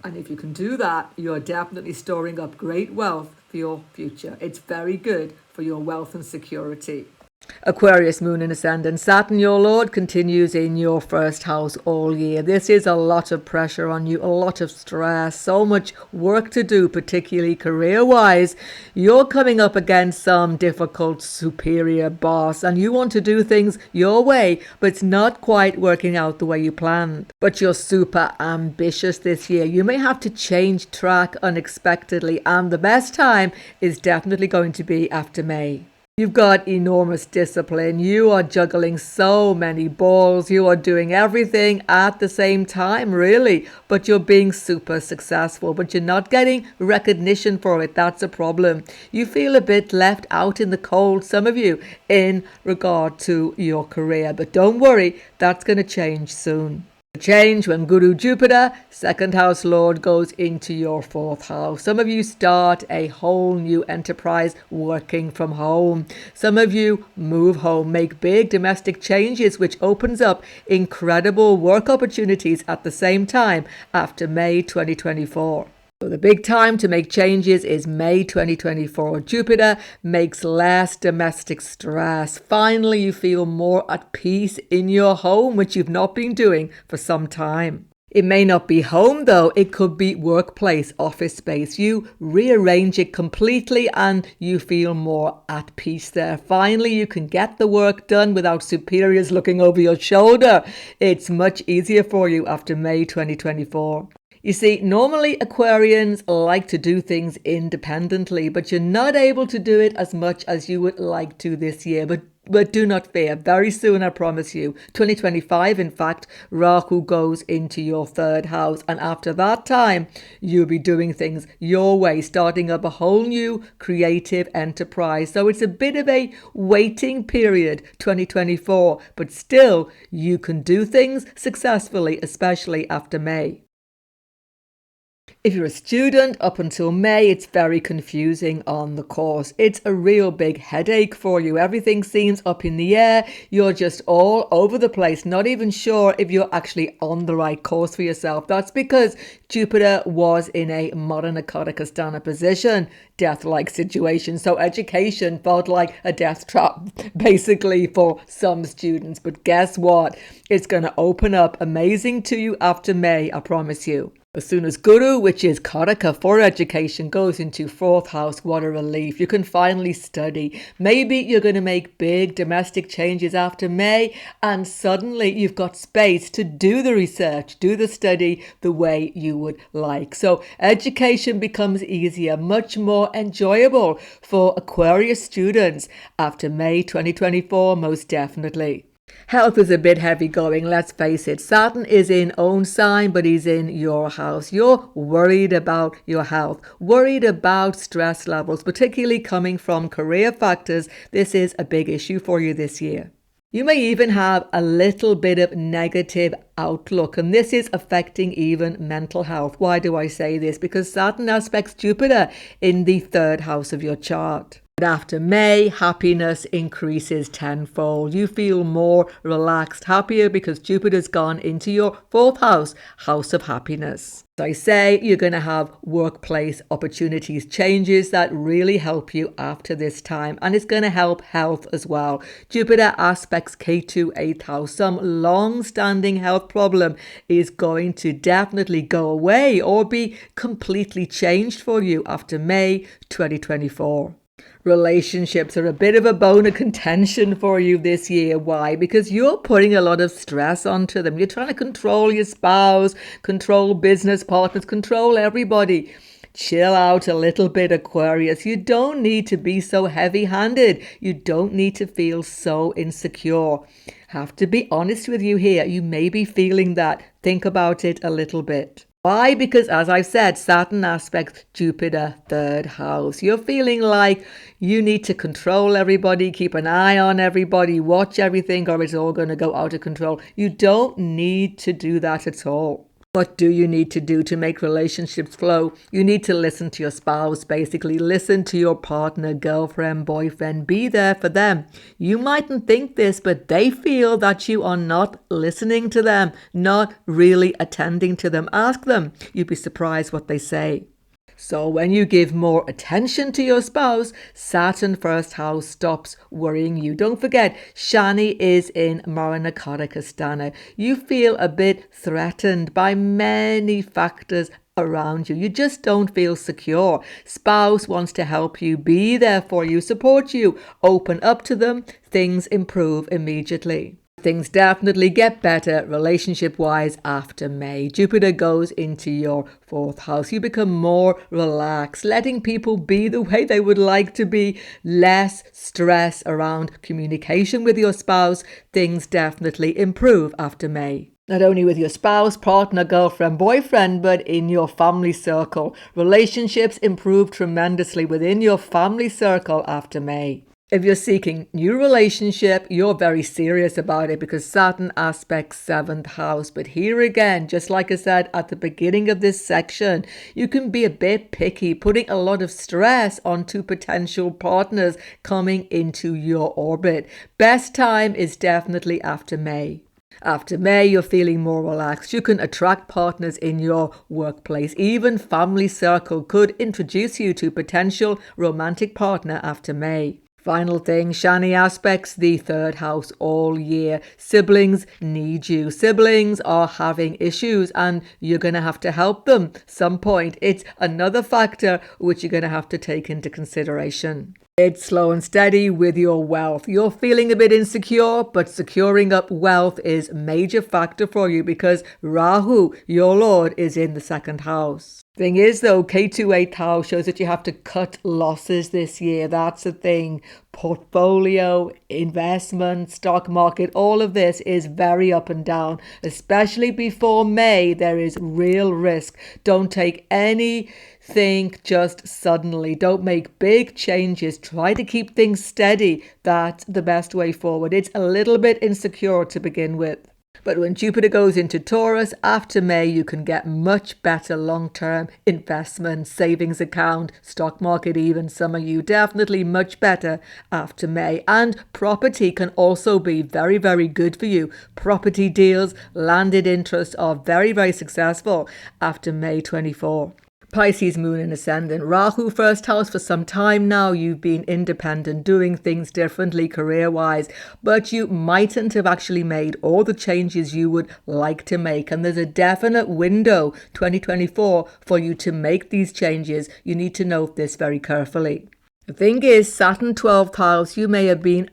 And if you can do that, you're definitely storing up great wealth for your future. It's very good for your wealth and security. Aquarius, Moon and Ascendant. Saturn, your Lord, continues in your first house all year. This is a lot of pressure on you, a lot of stress, so much work to do, particularly career-wise. You're coming up against some difficult superior boss and you want to do things your way, but it's not quite working out the way you planned. But you're super ambitious this year. You may have to change track unexpectedly, and the best time is definitely going to be after May. You've got enormous discipline. You are juggling so many balls. You are doing everything at the same time, really. But you're being super successful. But you're not getting recognition for it. That's a problem. You feel a bit left out in the cold, some of you, in regard to your career. But don't worry, that's going to change soon. Change when Guru Jupiter, second house lord, goes into your fourth house. Some of you start a whole new enterprise working from home. Some of you move home, make big domestic changes, which opens up incredible work opportunities at the same time after May 2024. So the big time to make changes is May 2024. Jupiter makes less domestic stress. Finally, you feel more at peace in your home, which you've not been doing for some time. It may not be home though, it could be workplace, office space. You rearrange it completely and you feel more at peace there. Finally, you can get the work done without superiors looking over your shoulder. It's much easier for you after May 2024. You see, normally Aquarians like to do things independently, but you're not able to do it as much as you would like to this year. But do not fear. Very soon, I promise you. 2025, in fact, Rahu goes into your third house. And after that time, you'll be doing things your way, starting up a whole new creative enterprise. So it's a bit of a waiting period, 2024. But still, you can do things successfully, especially after May. If you're a student, up until May, it's very confusing on the course. It's a real big headache for you. Everything seems up in the air. You're just all over the place, not even sure if you're actually on the right course for yourself. That's because Jupiter was in a Marana Karakastana position, death-like situation. So education felt like a death trap, basically, for some students. But guess what? It's going to open up amazing to you after May, I promise you. As soon as Guru, which is Karaka for education, goes into fourth house, what a relief. You can finally study. Maybe you're going to make big domestic changes after May, and suddenly you've got space to do the research, do the study the way you would like. So education becomes easier, much more enjoyable for Aquarius students after May 2024, most definitely. Health is a bit heavy going, let's face it. Saturn is in own sign, but he's in your house. You're worried about your health, worried about stress levels, particularly coming from career factors. This is a big issue for you this year. You may even have a little bit of negative outlook, and this is affecting even mental health. Why do I say this? Because Saturn aspects Jupiter in the third house of your chart. After May, happiness increases tenfold. You feel more relaxed, happier because Jupiter's gone into your fourth house, house of happiness. As I say, you're going to have workplace opportunities, changes that really help you after this time. And it's going to help health as well. Jupiter aspects K2 8th house. Some long-standing health problem is going to definitely go away or be completely changed for you after May 2024. Relationships are a bit of a bone of contention for you this year. Why? Because you're putting a lot of stress onto them. You're trying to control your spouse, control business partners, control everybody. Chill out a little bit, Aquarius. You don't need to be so heavy-handed. You don't need to feel so insecure. Have to be honest with you here. You may be feeling that. Think about it a little bit. Why? Because as I've said, Saturn aspects Jupiter, third house. You're feeling like you need to control everybody, keep an eye on everybody, watch everything, or it's all going to go out of control. You don't need to do that at all. What do you need to do to make relationships flow? You need to listen to your spouse, basically. Listen to your partner, girlfriend, boyfriend. Be there for them. You mightn't think this, but they feel that you are not listening to them, not really attending to them. Ask them. You'd be surprised what they say. So when you give more attention to your spouse, Saturn first house stops worrying you. Don't forget, Shani is in Maranakara. You feel a bit threatened by many factors around you. You just don't feel secure. Spouse wants to help you, be there for you, support you, open up to them. Things improve immediately. Things definitely get better relationship-wise after May. Jupiter goes into your 4th house. You become more relaxed, letting people be the way they would like to be. Less stress around communication with your spouse. Things definitely improve after May. Not only with your spouse, partner, girlfriend, boyfriend, but in your family circle. Relationships improve tremendously within your family circle after May. If you're seeking new relationship, you're very serious about it because Saturn aspects 7th house. But here again, just like I said at the beginning of this section, you can be a bit picky, putting a lot of stress onto potential partners coming into your orbit. Best time is definitely after May. After May, you're feeling more relaxed. You can attract partners in your workplace. Even family circle could introduce you to potential romantic partner after May. Final thing, Shani aspects the 3rd house all year. Siblings need you. Siblings are having issues and you're going to have to help them some point. It's another factor which you're going to have to take into consideration. It's slow and steady with your wealth. You're feeling a bit insecure, but securing up wealth is a major factor for you because Rahu, your lord, is in the 2nd house. Thing is though, K2 8th house shows that you have to cut losses this year. That's the thing. Portfolio, investment, stock market, all of this is very up and down. Especially before May, there is real risk. Don't take anything just suddenly. Don't make big changes. Try to keep things steady. That's the best way forward. It's a little bit insecure to begin with. But when Jupiter goes into Taurus, after May, you can get much better long-term investment, savings account, stock market even. Some of you definitely much better after May. And property can also be very, very good for you. Property deals, landed interest are very, very successful after May 24. Pisces moon and ascendant. Rahu first house for some time now. You've been independent, doing things differently career-wise, but you mightn't have actually made all the changes you would like to make. And there's a definite window, 2024, for you to make these changes. You need to note this very carefully. The thing is, Saturn 12th house, you may have been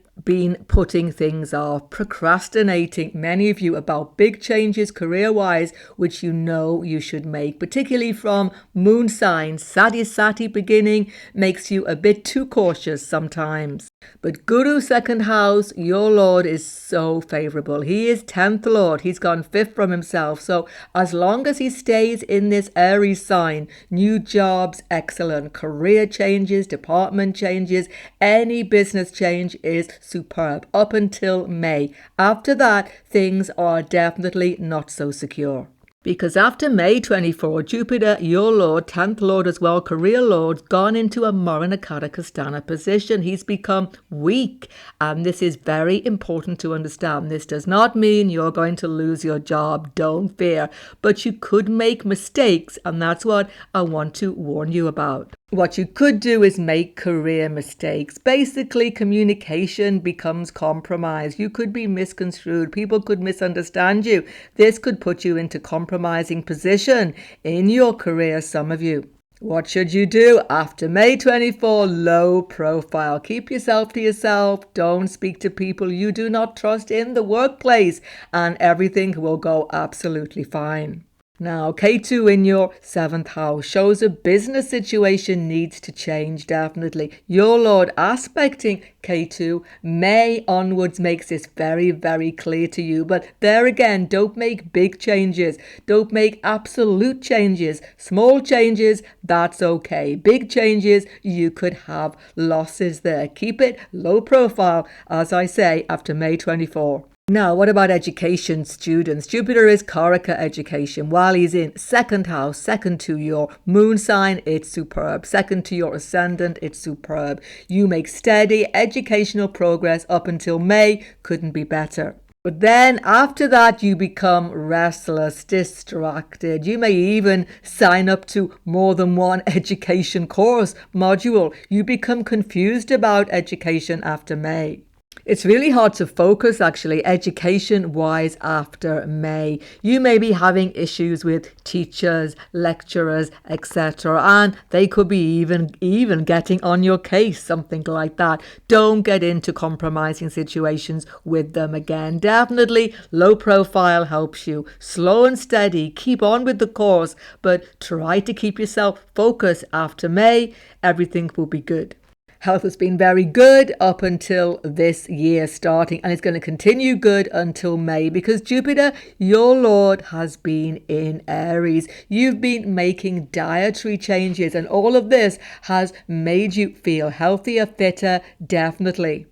putting things off, procrastinating, many of you, about big changes career-wise, which you know you should make, particularly from moon signs. Sati beginning makes you a bit too cautious sometimes. But Guru 2nd house, your lord, is so favorable. He is 10th lord. He's gone 5th from himself. So as long as he stays in this Aries sign, new jobs, excellent. Career changes, department changes, any business change is superb up until May. After that, things are definitely not so secure. Because after May 24, Jupiter, your lord, 10th lord as well, career lord, gone into a Maranakara position. He's become weak. And this is very important to understand. This does not mean you're going to lose your job. Don't fear. But you could make mistakes. And that's what I want to warn you about. What you could do is make career mistakes. Basically, communication becomes compromised. You could be misconstrued. People could misunderstand you. This could put you into compromising position in your career, some of you. What should you do after May 24? Low profile. Keep yourself to yourself. Don't speak to people you do not trust in the workplace, and everything will go absolutely fine. Now, K2 in your 7th house shows a business situation needs to change, definitely. Your Lord aspecting K2, May onwards makes this very, very clear to you. But there again, don't make big changes. Don't make absolute changes. Small changes, that's okay. Big changes, you could have losses there. Keep it low profile, as I say, after May 24. Now, what about education, students? Jupiter is Karaka education. While he's in 2nd house, second to your moon sign, it's superb. Second to your ascendant, it's superb. You make steady educational progress up until May. Couldn't be better. But then after that, you become restless, distracted. You may even sign up to more than one education course module. You become confused about education after May. It's really hard to focus, actually, education-wise after May. You may be having issues with teachers, lecturers, etc. And they could be even getting on your case, something like that. Don't get into compromising situations with them again. Definitely low profile helps you. Slow and steady, keep on with the course, but try to keep yourself focused after May. Everything will be good. Health has been very good up until this year starting, and it's going to continue good until May because Jupiter, your Lord, has been in Aries. You've been making dietary changes, and all of this has made you feel healthier, fitter, definitely.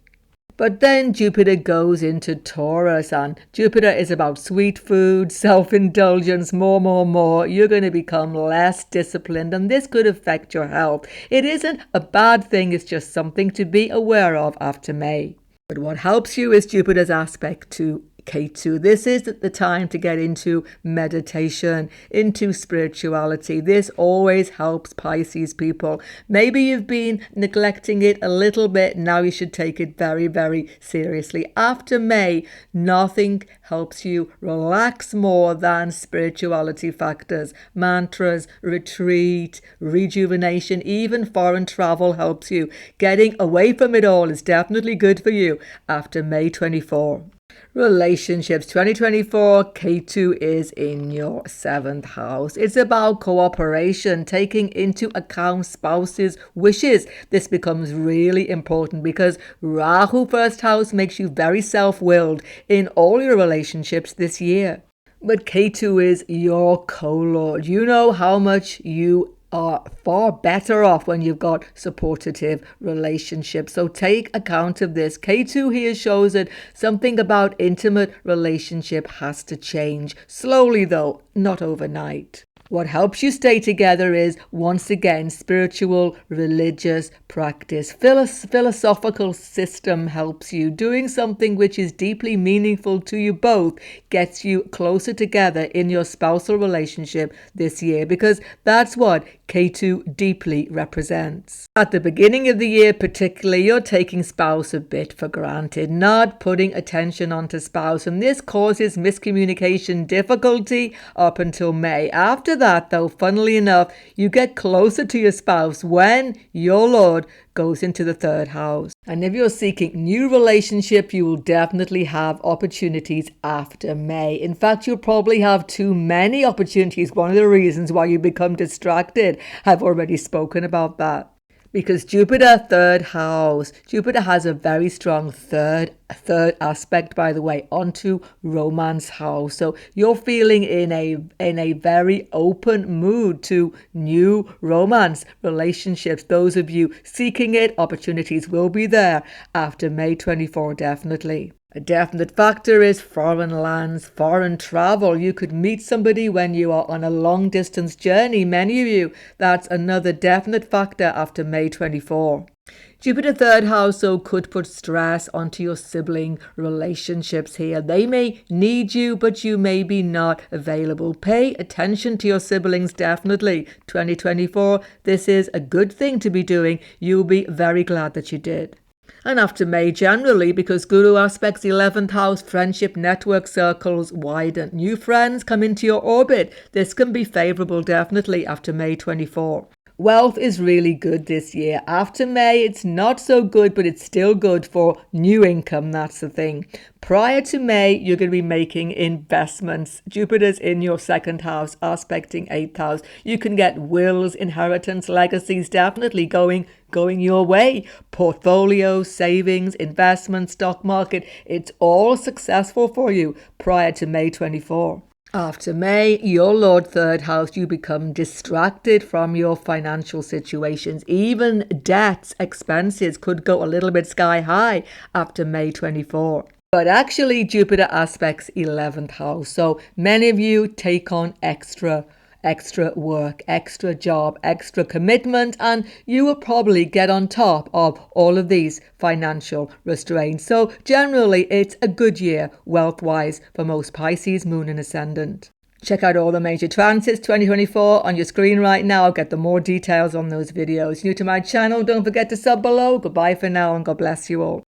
But then Jupiter goes into Taurus, and Jupiter is about sweet food, self-indulgence, more. You're going to become less disciplined, and this could affect your health. It isn't a bad thing, it's just something to be aware of after May. But what helps you is Jupiter's aspect to K2. This is the time to get into meditation, into spirituality. This always helps Pisces people. Maybe you've been neglecting it a little bit. Now you should take it very, very seriously. After May, nothing helps you relax more than spirituality factors. Mantras, retreat, rejuvenation, even foreign travel helps you. Getting away from it all is definitely good for you after May 24. Relationships 2024, K2 is in your 7th house. It's about cooperation, taking into account spouse's wishes. This becomes really important because Rahu, 1st house, makes you very self-willed in all your relationships this year. But K2 is your co-lord. You know how much you are far better off when you've got supportive relationships. So take account of this. K2 here shows that something about intimate relationship has to change. Slowly though, not overnight. What helps you stay together is, once again, spiritual, religious practice. Philosophical system helps you. Doing something which is deeply meaningful to you both gets you closer together in your spousal relationship this year, because that's what K2 deeply represents. At the beginning of the year particularly, you're taking spouse a bit for granted, not putting attention onto spouse, and this causes miscommunication difficulty up until May. After that, though, funnily enough, you get closer to your spouse when your Lord goes into the 3rd house. And if you're seeking new relationship, you will definitely have opportunities after May. In fact, you'll probably have too many opportunities. One of the reasons why you become distracted, I've already spoken about that. Because Jupiter, 3rd house. Jupiter has a very strong third aspect, by the way, onto romance house. So you're feeling in a very open mood to new romance relationships. Those of you seeking it, opportunities will be there after May 24, definitely. A definite factor is foreign lands, foreign travel. You could meet somebody when you are on a long distance journey. Many of you, that's another definite factor after May 24. Jupiter 3rd house, so could put stress onto your sibling relationships here. They may need you, but you may be not available. Pay attention to your siblings, definitely. 2024, this is a good thing to be doing. You'll be very glad that you did. And after May generally, because Guru aspects 11th house, friendship network circles widen. New friends come into your orbit. This can be favorable definitely after May 24. Wealth is really good this year. After May, it's not so good, but it's still good for new income. That's the thing. Prior to May, you're going to be making investments. Jupiter's in your 2nd house, aspecting 8th house. You can get wills, inheritance, legacies definitely going your way. Portfolios, savings, investments, stock market. It's all successful for you prior to May 24. After May, your Lord 3rd house, you become distracted from your financial situations. Even debts, expenses could go a little bit sky high after May 24. But actually, Jupiter aspects 11th house. So many of you take on extra extra work, extra job, extra commitment, and you will probably get on top of all of these financial restraints. So generally, it's a good year wealth-wise for most Pisces, Moon and Ascendant. Check out all the major transits 2024 on your screen right now. I'll get the more details on those videos. New to my channel, don't forget to sub below. Goodbye for now and God bless you all.